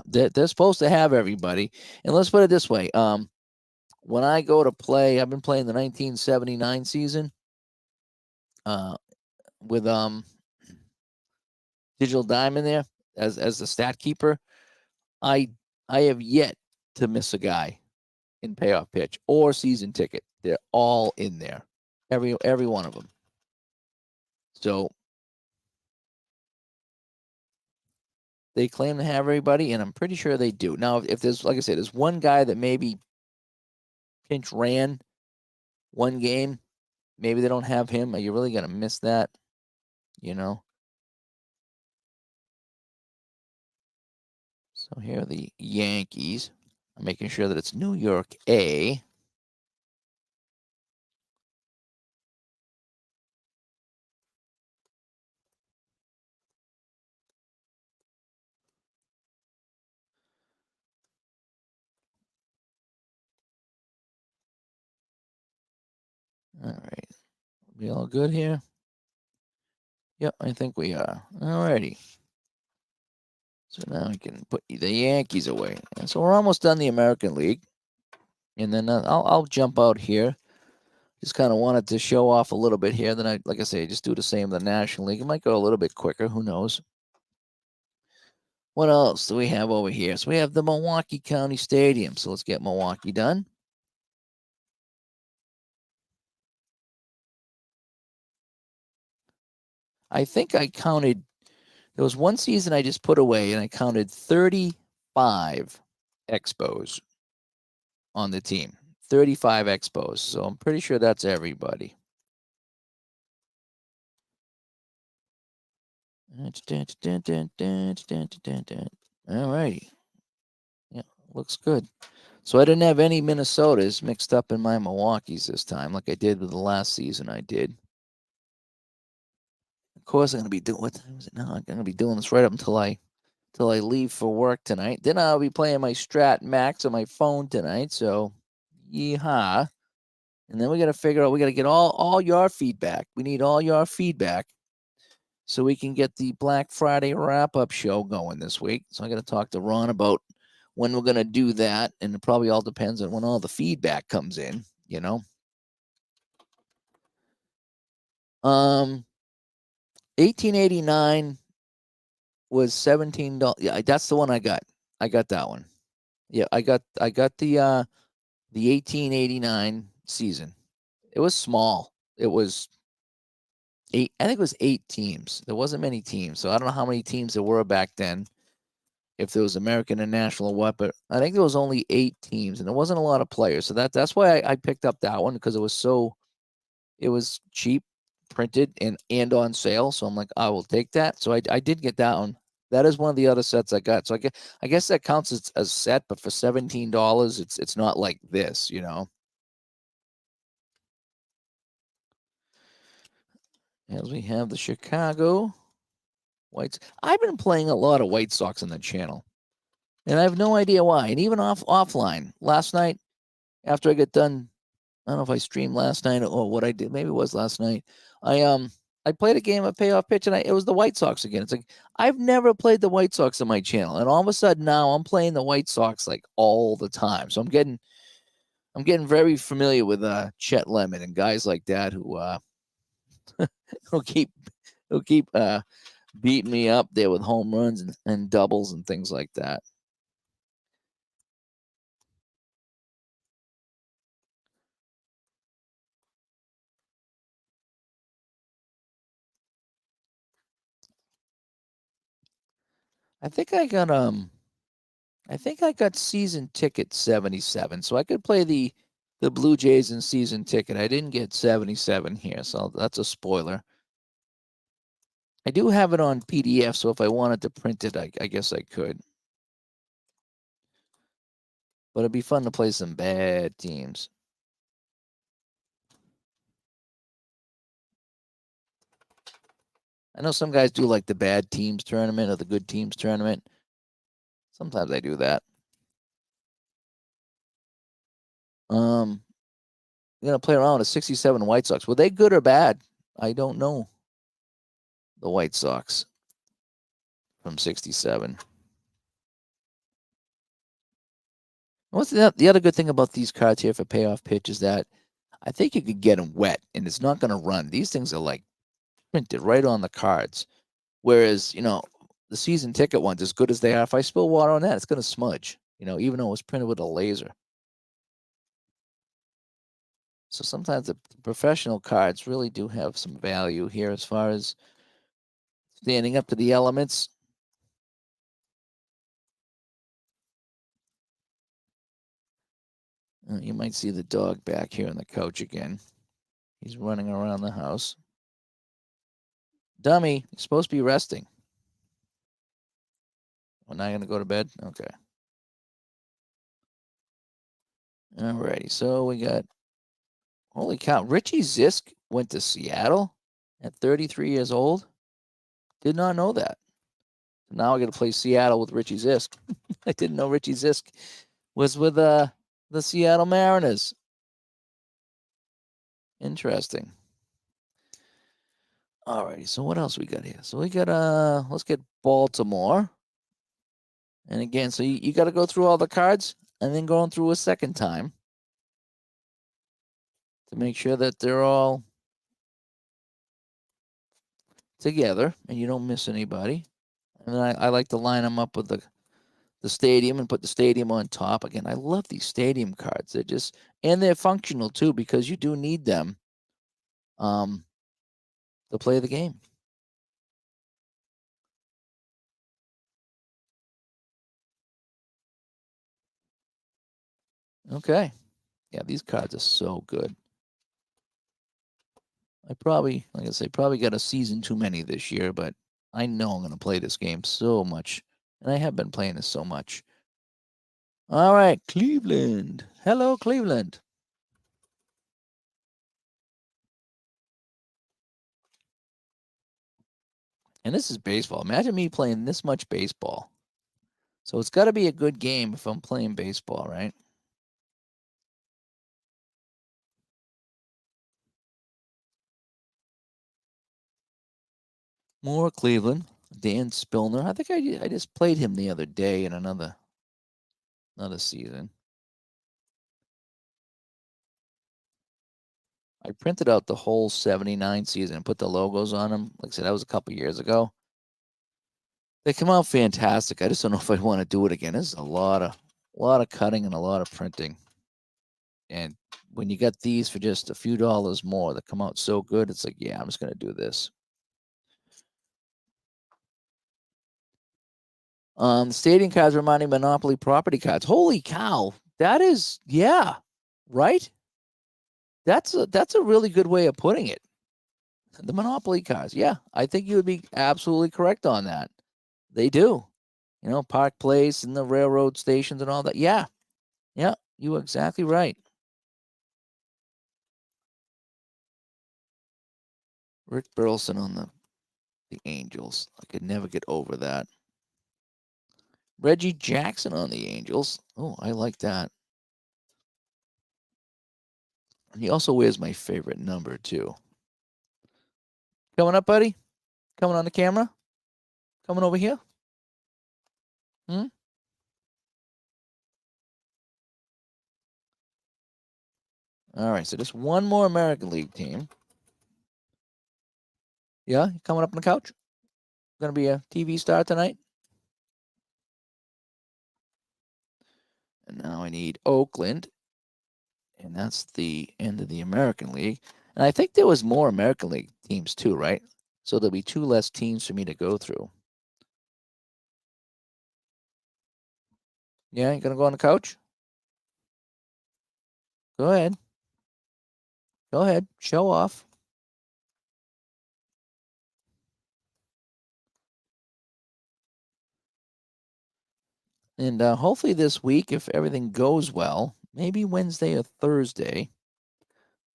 they're supposed to have everybody. And let's put it this way. When I go to play, I've been playing the 1979 season with Digital Diamond there as the stat keeper. I have yet to miss a guy in Payoff Pitch or season ticket. They're all in there. Every one of them. So they claim to have everybody, and I'm pretty sure they do. Now, if there's, like I said, there's one guy that maybe pinch ran one game, maybe they don't have him. Are you really going to miss that? You know? So here are the Yankees. I'm making sure that it's New York A. All right. We all good here? Yep, I think we are. All righty. So now we can put the Yankees away. And so we're almost done the American League. And then I'll jump out here. Just kind of wanted to show off a little bit here. Then like I say, just do the same with the National League. It might go a little bit quicker. Who knows? What else do we have over here? So we have the Milwaukee County Stadium. So let's get Milwaukee done. I think I counted, there was one season I just put away and I counted 35 expos on the team. 35 expos. So I'm pretty sure that's everybody. All righty. Yeah, looks good. So I didn't have any Minnesotas mixed up in my Milwaukees this time, like I did with the last season I did. Of course, I'm gonna be doing, what time is it now? I'm gonna be doing this right up until I leave for work tonight. Then I'll be playing my Strat Max on my phone tonight. So, yeehaw! And then we got to figure out, we got to get all your feedback. We need all your feedback so we can get the Black Friday wrap-up show going this week. So I got to talk to Ron about when we're going to do that, and it probably all depends on when all the feedback comes in, you know. 1889 was $17. Yeah, that's the one I got. I got that one. Yeah, I got the 1889 season. It was small. It was eight. I think it was 8 teams. There wasn't many teams, so I don't know how many teams there were back then. If there was American and National what, but I think there was only 8 teams, and there wasn't a lot of players. So that's why I picked up that one because it was cheap, printed and on sale. So I'm like, I will take that. So I did get that one. That is one of the other sets I got. So I guess that counts as a set, but for $17, it's not like this, you know. As we have the Chicago Whites. I've been playing a lot of White Sox on the channel, and I have no idea why. And even offline last night after I got done, I don't know if I streamed last night or what I did. Maybe it was last night. I played a game of Payoff pitch, and it was the White Sox again. It's like I've never played the White Sox on my channel, and all of a sudden now I'm playing the White Sox like all the time. So I'm getting very familiar with Chet Lemon and guys like that who keep beating me up there with home runs and doubles and things like that. I think I got season ticket 77, so I could play the Blue Jays in season ticket. I didn't get 77 here, so that's a spoiler. I do have it on PDF, so if I wanted to print it, I guess I could. But it'd be fun to play some bad teams. I know some guys do like the bad teams tournament or the good teams tournament. Sometimes I do that. I'm gonna play around with a 67 White Sox. Were they good or bad? I don't know. The White Sox from 67. What's the other good thing about these cards here for Payoff pitch is that I think you could get them wet and it's not going to run. These things are like printed right on the cards. Whereas, you know, the season ticket ones, as good as they are, if I spill water on that, it's going to smudge, you know, even though it was printed with a laser. So sometimes the professional cards really do have some value here as far as standing up to the elements. You might see the dog back here on the couch again. He's running around the house. Dummy, you're supposed to be resting. We're not going to go to bed? Okay. Alrighty, so we got, holy cow, Richie Zisk went to Seattle at 33 years old. Did not know that. Now I got to play Seattle with Richie Zisk. I didn't know Richie Zisk was with the Seattle Mariners. Interesting. Alrighty, so what else we got here? So we got let's get Baltimore. And again, so you got to go through all the cards and then going through a second time to make sure that they're all together and you don't miss anybody. And then I like to line them up with the stadium and put the stadium on top. Again, I love these stadium cards. They're just, and they're functional too because you do need them to play the game. Okay. Yeah, these cards are so good. I probably, like I say, probably got a season too many this year, but I know I'm going to play this game so much. And I have been playing this so much. All right, Cleveland. Hello, Cleveland. And this is baseball. Imagine me playing this much baseball. So it's got to be a good game if I'm playing baseball, right? More Cleveland. Dan Spillner. I think I just played him the other day in another season. I printed out the whole 79 season and put the logos on them. Like I said, that was a couple years ago. They come out fantastic. I just don't know if I want to do it again. This is a lot of cutting and a lot of printing. And when you get these for just a few dollars more that come out so good, it's like, yeah, I'm just going to do this. Stadium cards reminding Monopoly property cards. Holy cow. That is, yeah, right? That's a really good way of putting it. The Monopoly cards. Yeah, I think you would be absolutely correct on that. They do. You know, Park Place and the railroad stations and all that. Yeah. Yeah, you are exactly right. Rick Burleson on the Angels. I could never get over that. Reggie Jackson on the Angels. Oh, I like that. And he also wears my favorite number, too. Coming up, buddy? Coming on the camera? Coming over here? Hmm? All right, so just one more American League team. Yeah, coming up on the couch? Going to be a TV star tonight? And now I need Oakland. And that's the end of the American League. And I think there was more American League teams too, right? So there'll be two less teams for me to go through. Yeah, you gonna go on the couch? Go ahead. Go ahead. Show off. And hopefully this week, if everything goes well, maybe Wednesday or Thursday,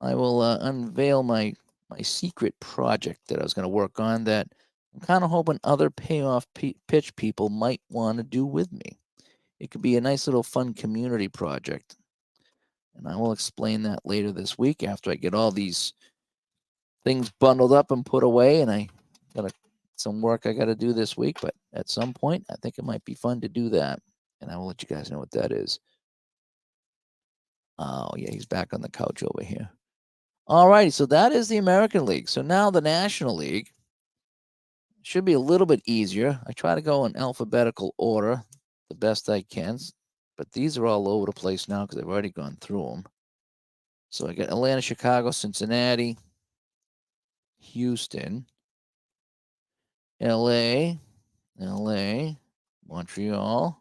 I will unveil my secret project that I was going to work on that I'm kind of hoping other payoff pitch people might want to do with me. It could be a nice little fun community project. And I will explain that later this week after I get all these things bundled up and put away. And I got some work I got to do this week. But at some point, I think it might be fun to do that. And I will let you guys know what that is. Oh, yeah, he's back on the couch over here. All righty, so that is the American League. So now the National League should be a little bit easier. I try to go in alphabetical order the best I can, but these are all over the place now because I've already gone through them. So I got Atlanta, Chicago, Cincinnati, Houston, LA, Montreal,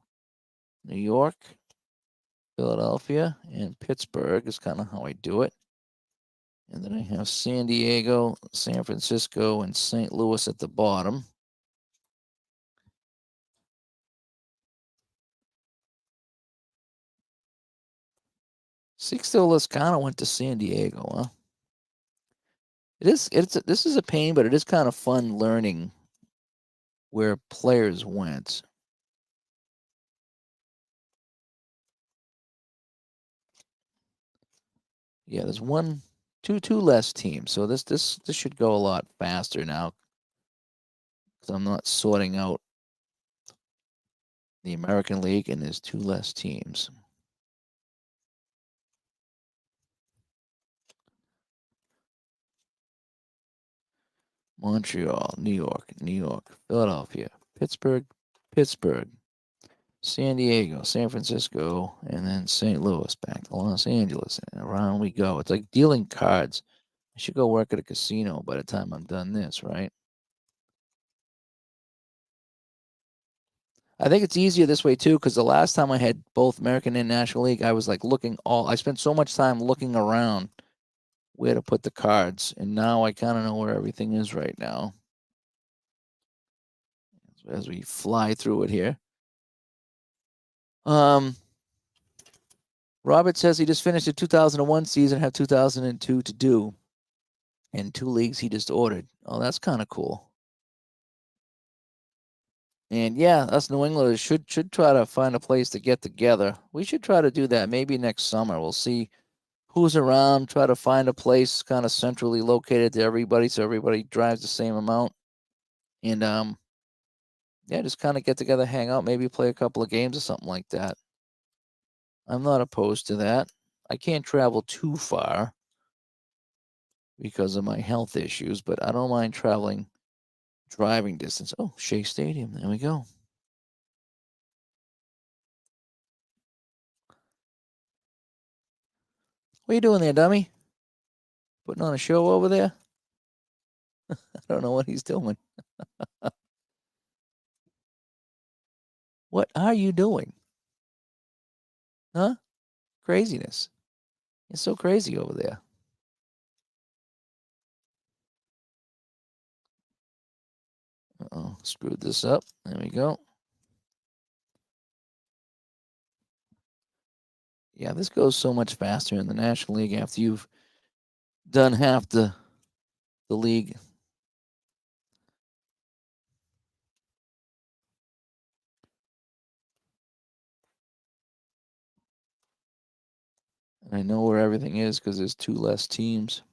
New York, Philadelphia, and Pittsburgh is kind of how I do it. And then I have San Diego, San Francisco, and St. Louis at the bottom. Sixto Loscano went to San Diego, huh? This is a pain, but it is kind of fun learning where players went. Yeah, there's two less teams, so this should go a lot faster now because I'm not sorting out the American League, and there's two less teams. Montreal, New York, Philadelphia, Pittsburgh, San Diego, San Francisco, and then St. Louis, back to Los Angeles, and around we go. It's like dealing cards. I should go work at a casino by the time I'm done this, right? I think it's easier this way too, because the last time I had both American and National League, I was like I spent so much time looking around where to put the cards, and now I kind of know where everything is right now. As we fly through it here. Robert says he just finished the 2001 season, have 2002 to do, and two leagues he just ordered. Oh, that's kind of cool. And yeah, us New Englanders should try to find a place to get together. We should try to do that maybe next summer. We'll see who's around, try to find a place kind of centrally located to everybody so everybody drives the same amount. And yeah, just kind of get together, hang out, maybe play a couple of games or something like that. I'm not opposed to that. I can't travel too far because of my health issues, but I don't mind traveling driving distance. Oh, Shea Stadium. There we go. What are you doing there, dummy? Putting on a show over there? I don't know what he's doing. What are you doing? Huh? Craziness. It's so crazy over there. Uh-oh, screwed this up. There we go. Yeah, this goes so much faster in the National League after you've done half the league. And I know where everything is because there's 2 less teams.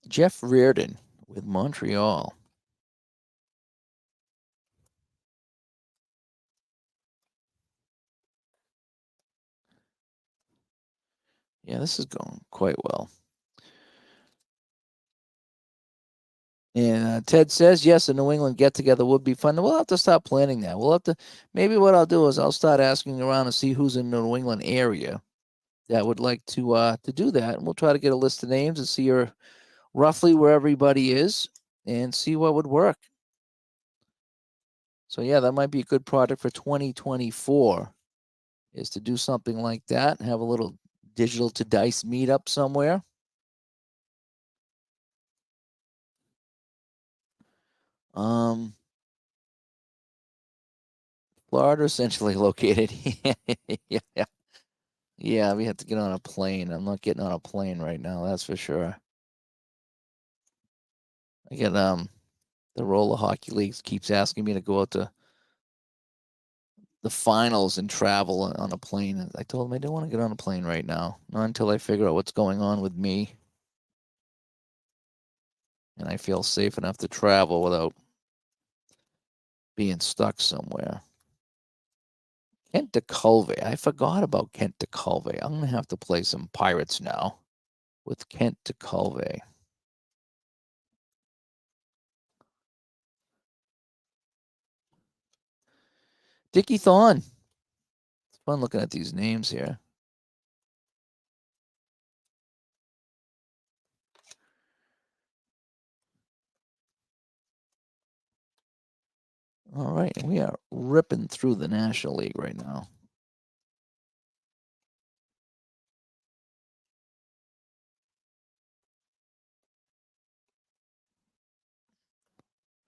Jeff Reardon with Montreal. Yeah, this is going quite well. And Ted says, yes, a New England get together would be fun. We'll have to start planning that. We'll have to, maybe what I'll do is I'll start asking around and see who's in the New England area that would like to do that. And we'll try to get a list of names and see roughly where everybody is and see what would work. So, yeah, that might be a good project for 2024 is to do something like that and have a little digital to dice meetup somewhere. Florida essentially located. Yeah. Yeah, we have to get on a plane. I'm not getting on a plane right now, that's for sure. I get the roller hockey leagues keeps asking me to go out to the finals and travel on a plane. I told them I don't want to get on a plane right now, not until I figure out what's going on with me and I feel safe enough to travel without being stuck somewhere. Kent DeCulve. I forgot about Kent DeCulve. I'm gonna have to play some Pirates now with Kent DeCulve. Dickie Thon. It's fun looking at these names here. All right, we are ripping through the National League right now.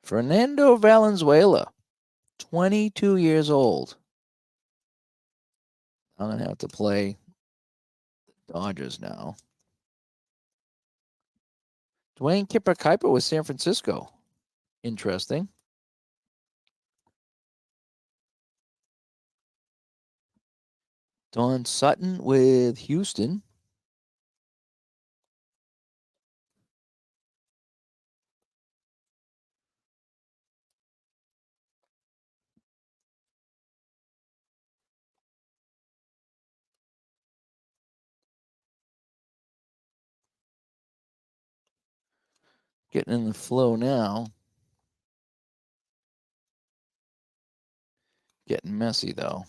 Fernando Valenzuela, 22 years old. I'm going to have to play Dodgers now. Dwayne Kipper Kuiper with San Francisco. Interesting. Don Sutton with Houston. Getting in the flow now. Getting messy, though.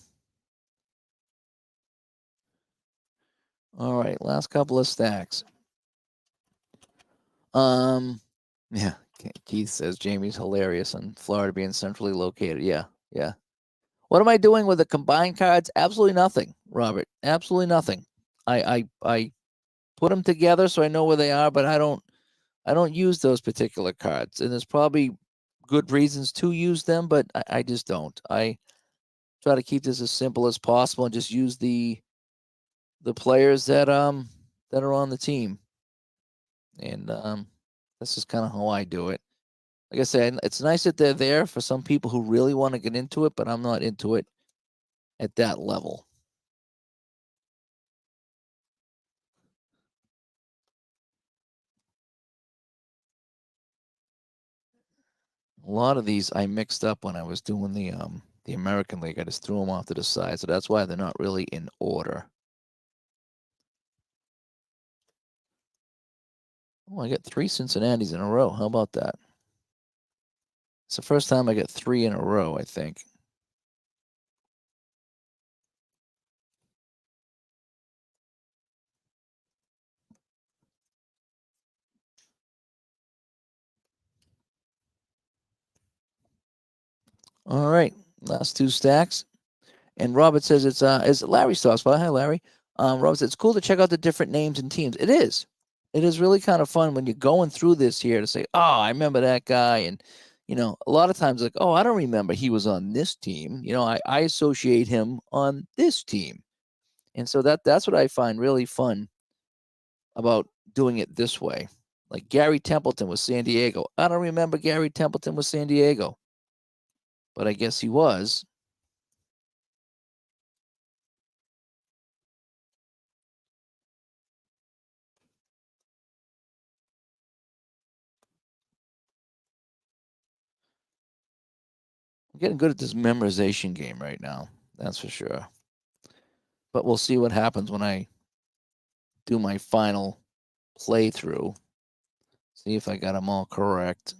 All right, last couple of stacks. Yeah, Keith says Jamie's hilarious and Florida being centrally located. Yeah. What am I doing with the combined cards? Absolutely nothing, Robert. Absolutely nothing. I put them together so I know where they are, but I don't use those particular cards, and there's probably good reasons to use them, but I just don't. I try to keep this as simple as possible and just use the players that are on the team, and this is kind of how I do it. Like I said, it's nice that they're there for some people who really want to get into it, but I'm not into it at that level. A lot of these I mixed up when I was doing the American League. I just threw them off to the side, so that's why they're not really in order. Oh, I got 3 Cincinnati's in a row. How about that? It's the first time I get 3 in a row, I think. All right, last 2 stacks. And Robert says it's Larry Starr spot. Hi, Larry. Robert says it's cool to check out the different names and teams. It is. It is really kind of fun when you're going through this here to say, oh, I remember that guy. And, a lot of times like, oh, I don't remember he was on this team. I associate him on this team. And so that's what I find really fun about doing it this way. Like Gary Templeton was San Diego. I don't remember Gary Templeton was San Diego, but I guess he was. I'm getting good at this memorization game right now. That's for sure. But we'll see what happens when I do my final playthrough. See if I got them all correct.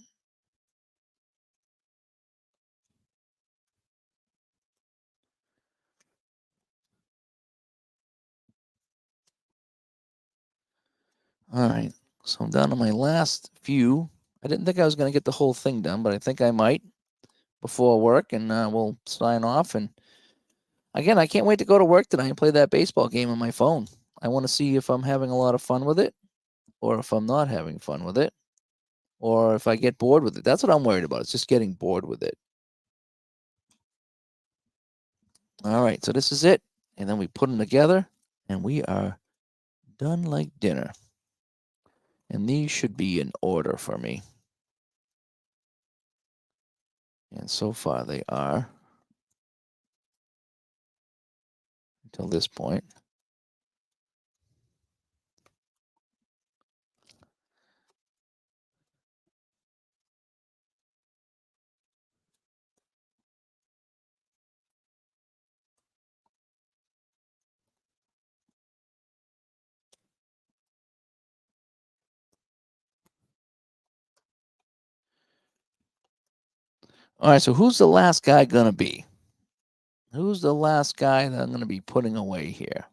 All right. So I'm down to my last few. I didn't think I was going to get the whole thing done, but I think I might before work, and we'll sign off. And again, I can't wait to go to work tonight and play that baseball game on my phone. I want to see if I'm having a lot of fun with it, or if I'm not having fun with it, or if I get bored with it. That's what I'm worried about. It's just getting bored with it. All right, so this is it. And then we put them together, and we are done like dinner. And these should be in order for me. And so far they are until this point. All right, so who's the last guy going to be? Who's the last guy that I'm going to be putting away here?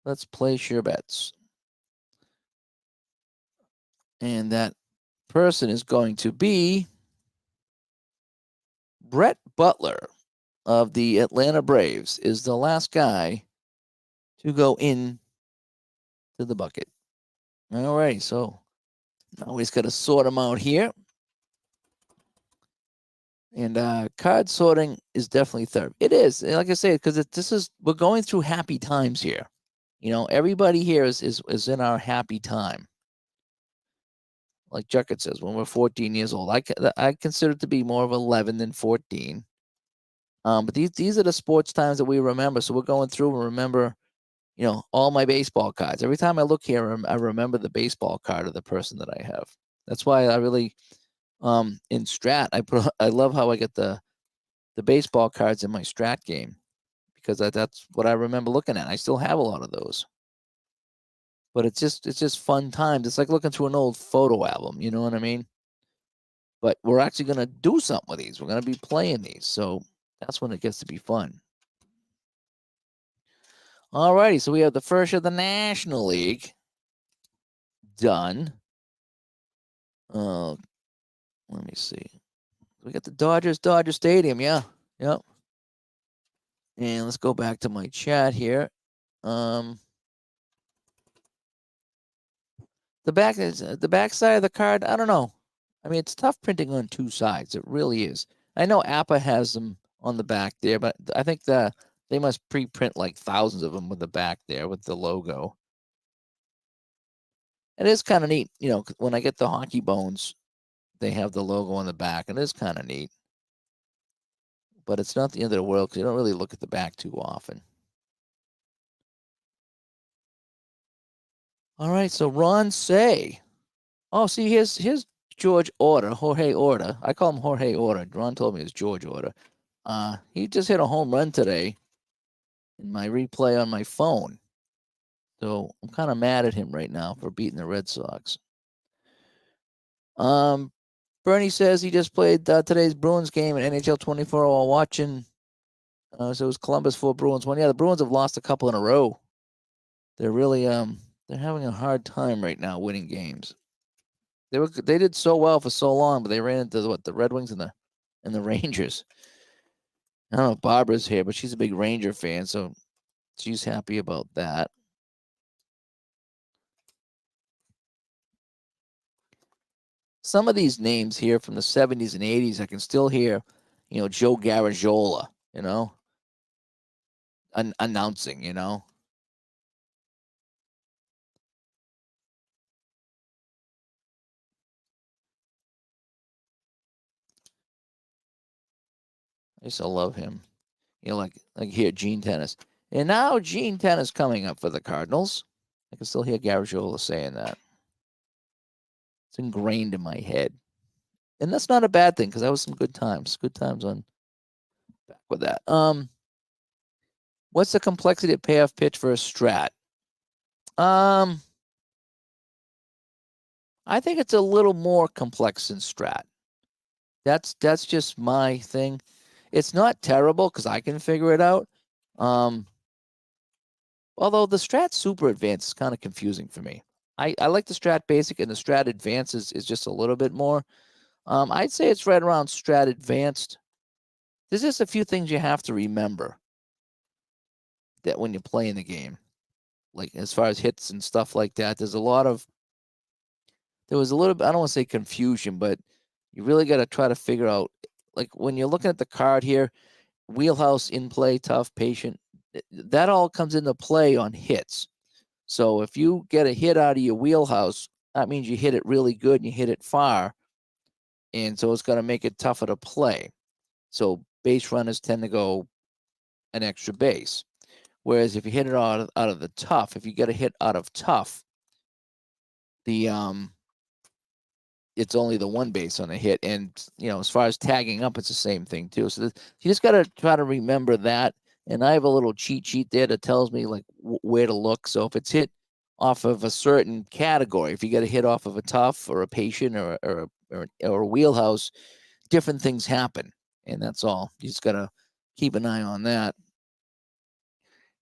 Let's place your bets. And that person is going to be Brett Butler of the Atlanta Braves is the last guy to go in to the bucket. All right, so now we just got to sort them out here. And card sorting is definitely third. It is, like I say, because we're going through happy times here. Everybody here is in our happy time. Like Juckett says, when we're 14 years old, I consider it to be more of 11 than 14. But these are the sports times that we remember. So we're going through and remember, all my baseball cards. Every time I look here, I remember the baseball card of the person that I have. That's why I really, in Strat, I love how I get the baseball cards in my Strat game because that's what I remember looking at. I still have a lot of those. But it's just fun times. It's like looking through an old photo album. You know what I mean? But we're actually gonna do something with these. We're gonna be playing these, so that's when it gets to be fun. Alrighty, so we have the first of the National League done. Let me see. We got the Dodger Stadium. Yeah, yep. And let's go back to my chat here. The back side of the card. I don't know. I mean, it's tough printing on 2 sides. It really is. I know Appa has them on the back there, but I think they must pre-print like thousands of them with the back there with the logo. It is kind of neat, when I get the hockey bones they have the logo on the back, and it's kind of neat. But it's not the end of the world because you don't really look at the back too often. All right, so Ron Say. Oh, see, here's George Order, Jorge Order. I call him Jorge Order. Ron told me it's George Order. He just hit a home run today in my replay on my phone. So I'm kind of mad at him right now for beating the Red Sox. Bernie says he just played today's Bruins game at NHL 24 while watching. So it was Columbus 4, Bruins 1. Yeah, the Bruins have lost a couple in a row. They're really they're having a hard time right now winning games. They did so well for so long, but they ran into the Red Wings and the Rangers. I don't know if Barbara's here, but she's a big Ranger fan, so she's happy about that. Some of these names here from the 70s and 80s, I can still hear, Joe Garagiola, announcing, I used to love him. Like here, Gene Tennis. And now Gene Tennis coming up for the Cardinals. I can still hear Garagiola saying that. It's ingrained in my head. And that's not a bad thing because that was some good times. Good times on back with that. What's the complexity of payoff pitch for a strat? I think it's a little more complex than strat. That's just my thing. It's not terrible because I can figure it out. Although the strat super advanced is kind of confusing for me. I like the strat basic, and the strat advanced is just a little bit more. I'd say it's right around strat advanced. There's just a few things you have to remember that when you're playing the game, like as far as hits and stuff like that. There was a little bit, I don't want to say confusion, but you really got to try to figure out, like when you're looking at the card here, wheelhouse, in play, tough, patient, that all comes into play on hits. So if you get a hit out of your wheelhouse, that means you hit it really good and you hit it far. And so it's going to make it tougher to play. So base runners tend to go an extra base. Whereas if you hit it out of the tough, if you get a hit out of tough, it's only the one base on a hit. And, as far as tagging up, it's the same thing too. So you just got to try to remember that. And I have a little cheat sheet there that tells me like where to look. So if it's hit off of a certain category, if you get a hit off of a tough or a patient or a wheelhouse, different things happen. And that's all. You just got to keep an eye on that.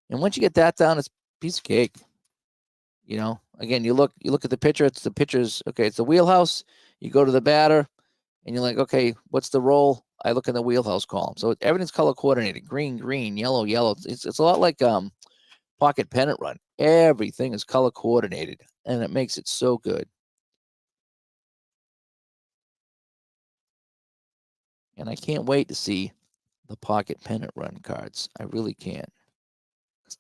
And once you get that down, it's a piece of cake. Again, you look at the pitcher, it's the pitcher's, okay, it's the wheelhouse. You go to the batter and you're like, okay, what's the role? I look in the wheelhouse column. So everything's color coordinated. Green, green, yellow, yellow. It's a lot like pocket pennant run. Everything is color coordinated and it makes it so good. And I can't wait to see the pocket pennant run cards. I really can't.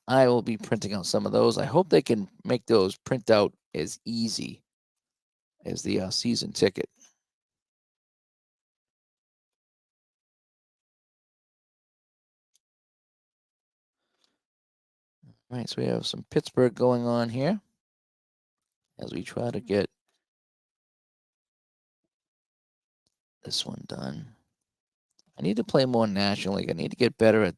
I will be printing out some of those. I hope they can make those print out as easy as the season ticket. All right, so we have some Pittsburgh going on here as we try to get this one done. I need to play more National League. I need to get better at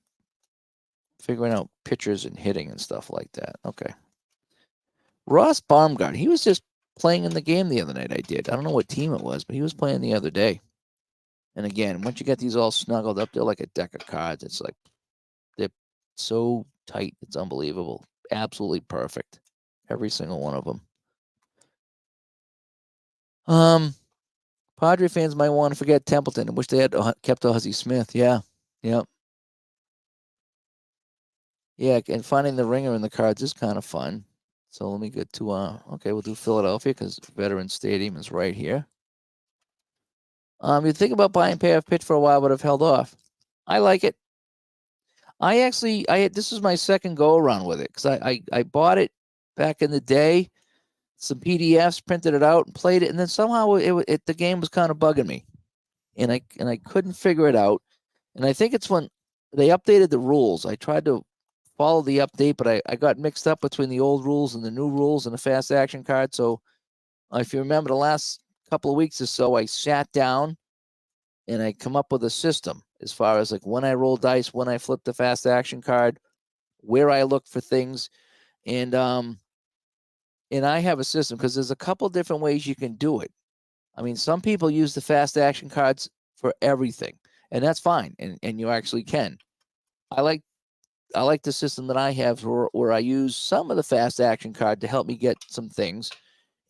figuring out pitchers and hitting and stuff like that. Okay. Ross Baumgart, he was just playing in the game the other night. I don't know what team it was, but he was playing the other day. And again, once you get these all snuggled up, they're like a deck of cards. It's like they're so tight. It's unbelievable. Absolutely perfect. Every single one of them. Padre fans might want to forget Templeton. I wish they had kept Ozzie Smith. Yeah. Yep. Yeah, and finding the ringer in the cards is kind of fun. So let me get to okay, we'll do Philadelphia because Veterans Stadium is right here. You think about buying payoff pitch for a while, but have held off. I like it. This is my second go around with it because I bought it back in the day, some PDFs, printed it out, and played it, and then somehow the game was kind of bugging me, and I couldn't figure it out. And I think it's when they updated the rules. I tried to follow the update, but I got mixed up between the old rules and the new rules and the fast action card. So if you remember the last couple of weeks or so, I sat down and I come up with a system as far as like when I roll dice, when I flip the fast action card, where I look for things, and I have a system because there's a couple different ways you can do it. I mean, some people use the fast action cards for everything, and that's fine, and you actually can. I like the system that I have where I use some of the fast action card to help me get some things,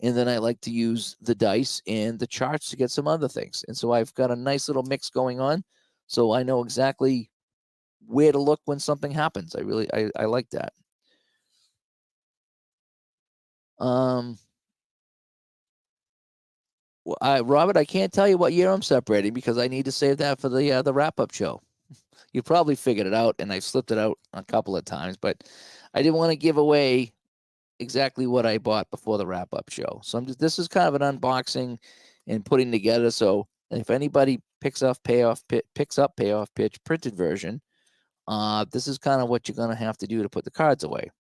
and then I like to use the dice and the charts to get some other things. And so I've got a nice little mix going on, so I know exactly where to look when something happens. I like that. Robert, I can't tell you what year I'm separating because I need to save that for the wrap up show. You probably figured it out, and I slipped it out a couple of times, but I didn't want to give away exactly what I bought before the wrap up show. So this is kind of an unboxing and putting together. So if anybody picks up Payoff Pitch printed version, this is kind of what you're gonna have to do to put the cards away.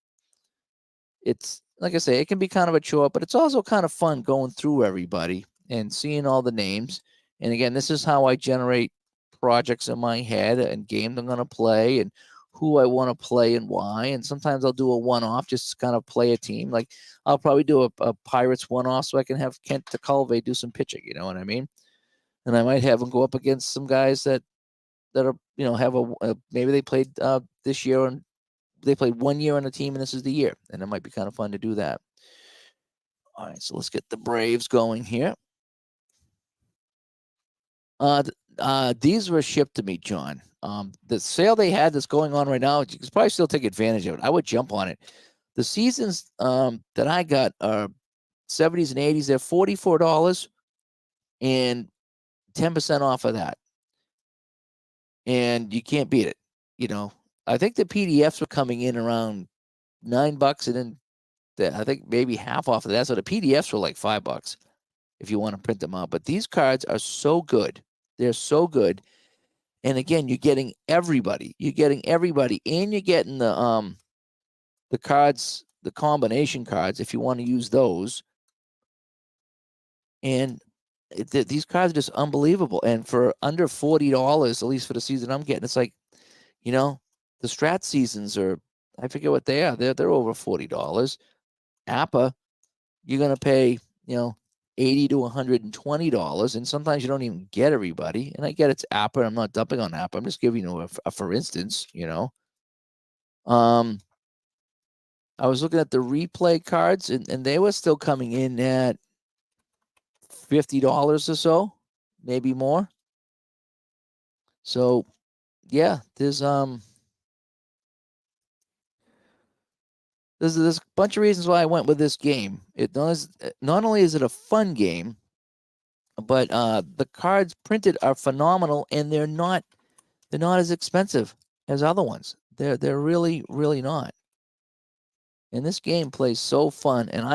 It's like I say, it can be kind of a chore, but it's also kind of fun going through everybody and seeing all the names. And again, this is how I generate projects in my head and games I'm going to play and who I want to play and why. And sometimes I'll do a one-off just to kind of play a team. Like I'll probably do a Pirates one-off so I can have Kent DeCalve do some pitching. You know what I mean? And I might have him go up against some guys that are have maybe they played this year and they played 1 year on a team and this is the year, and it might be kind of fun to do that. All right, so let's get the Braves going here. These were shipped to me, John. The sale they had that's going on right now, you can probably still take advantage of it. I would jump on it. The seasons that I got are 70s and 80s. They're $44 and 10% off of that. And you can't beat it. I think the PDFs were coming in around $9, and then I think maybe half off of that. So the PDFs were like $5 if you want to print them out. But these cards are so good. They're so good. And again, you're getting everybody. You're getting everybody, and you're getting the cards, the combination cards, if you want to use those. And these cards are just unbelievable. And for under $40, at least for the season I'm getting, it's like, the strat seasons are, I forget what they are. They're over $40. APA, you're gonna pay, $80 to $120, and sometimes you don't even get everybody. And I get it's APA. I'm not dumping on APA. I'm just giving you a for instance. I was looking at the replay cards, and they were still coming in at $50 or so, maybe more. So, yeah, there's a bunch of reasons why I went with this game. Not only is it a fun game, but the cards printed are phenomenal, and they're not as expensive as other ones. They're really, really not. And this game plays so fun. And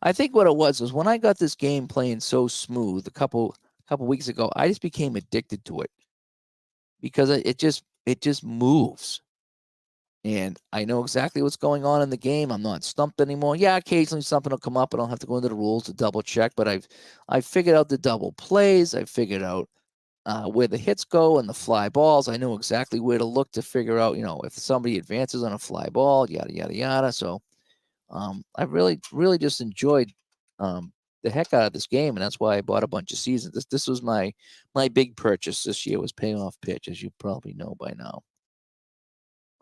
I think what it was when I got this game playing so smooth a couple weeks ago, I just became addicted to it because it just moves. And I know exactly what's going on in the game. I'm not stumped anymore. Yeah, occasionally something will come up and I'll have to go into the rules to double check. But I've figured out the double plays. I've figured out where the hits go and the fly balls. I know exactly where to look to figure out, if somebody advances on a fly ball, yada, yada, yada. So I really, really just enjoyed the heck out of this game. And that's why I bought a bunch of seasons. This was my big purchase this year was Payoff Pitch, as you probably know by now.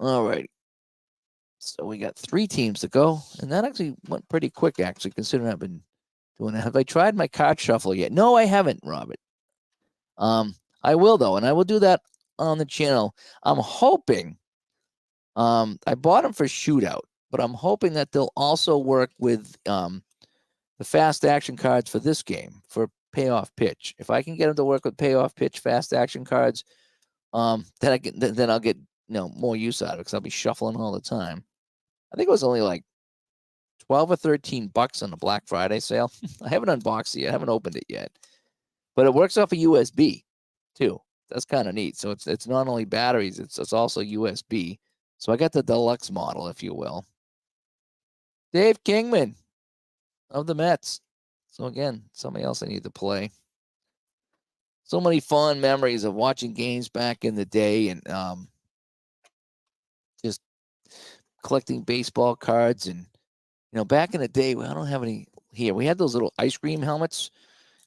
All right. So we got 3 teams to go. And that actually went pretty quick, actually, considering I've been doing it. Have I tried my card shuffle yet? No, I haven't, Robert. I will, though, and I will do that on the channel. I'm hoping, I bought them for Shootout, but I'm hoping that they'll also work with the fast action cards for this game, for Payoff Pitch. If I can get them to work with Payoff Pitch fast action cards, then I'll get more use out of it because I'll be shuffling all the time. I think it was only like $12 or $13 on the Black Friday sale. I haven't unboxed it yet. I haven't opened it yet. But it works off a USB too. That's kind of neat. So it's not only batteries, it's also USB. So I got the deluxe model, if you will. Dave Kingman of the Mets. So again, somebody else I need to play. So many fond memories of watching games back in the day and just collecting baseball cards. And back in the day, I don't have any here. We had those little ice cream helmets,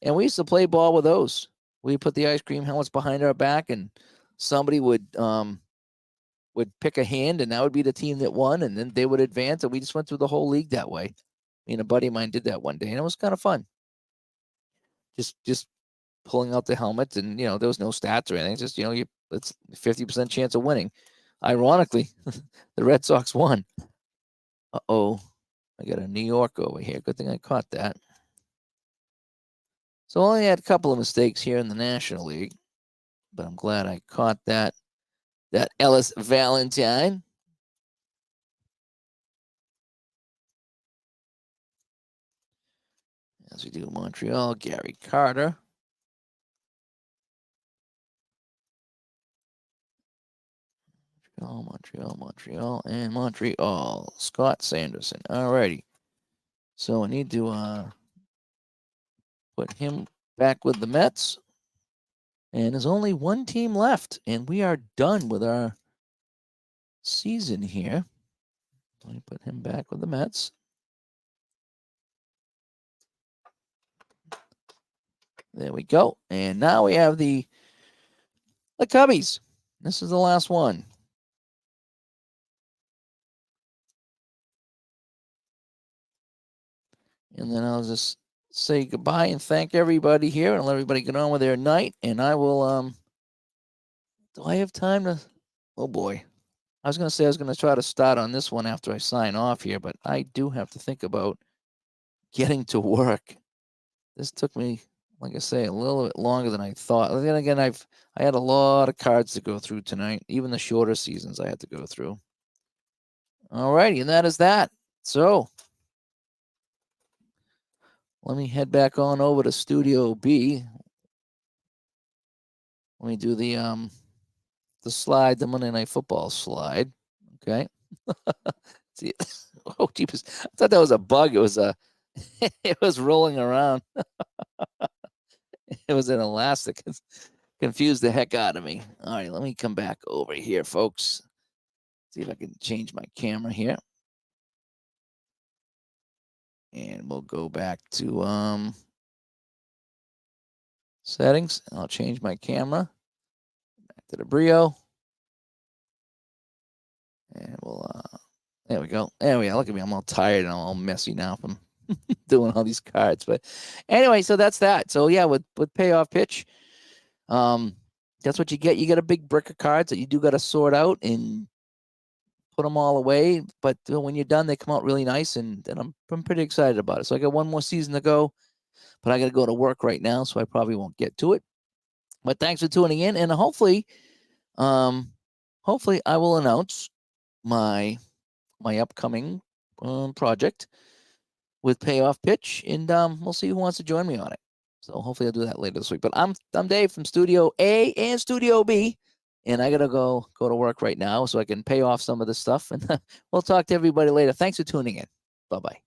and we used to play ball with those. We put the ice cream helmets behind our back, and somebody would pick a hand, and that would be the team that won, and then they would advance, and we just went through the whole league that way. Me and a buddy of mine did that one day, and it was kind of fun. Just pulling out the helmet, and there was no stats or anything. It's just it's 50% chance of winning. Ironically, the Red Sox won. Uh-oh, I got a New York over here. Good thing I caught that. So I only had a couple of mistakes here in the National League, but I'm glad I caught that Ellis Valentine. As we do Montreal, Gary Carter. Montreal, and Montreal. Scott Sanderson. Alrighty. So I need to put him back with the Mets. And there's only one team left, and we are done with our season here. Let me put him back with the Mets. There we go. And now we have the Cubbies. This is the last one. And then I'll just say goodbye and thank everybody here and let everybody get on with their night. And I will, do I have time to, oh boy. I was going to say I was going to try to start on this one after I sign off here, but I do have to think about getting to work. This took me, like I say, a little bit longer than I thought. Then again, I had a lot of cards to go through tonight. Even the shorter seasons I had to go through. All righty, and that is that. So let me head back on over to Studio B. Let me do the slide, the Monday Night Football slide. Okay. See, oh, jeepers. I thought that was a bug. It was it was rolling around. It was an elastic. It confused the heck out of me. All right, let me come back over here, folks. See if I can change my camera here. And we'll go back to settings. I'll change my camera. Back to the Brio. And we'll there we go. There we go. Look at me. I'm all tired and I'm all messy now from doing all these cards. But anyway, so that's that. So yeah, with Payoff Pitch, that's what you get. You get a big brick of cards that you do got to sort out and put them all away. But when you're done, they come out really nice, and I'm pretty excited about it. So I got one more season to go, but I got to go to work right now, so I probably won't get to it. But thanks for tuning in, and hopefully I will announce my upcoming project with Payoff Pitch, and we'll see who wants to join me on it. So hopefully I'll do that later this week. But I'm Dave from Studio A and Studio B, and I gotta go to work right now so I can pay off some of this stuff. And we'll talk to everybody later. Thanks for tuning in. Bye-bye.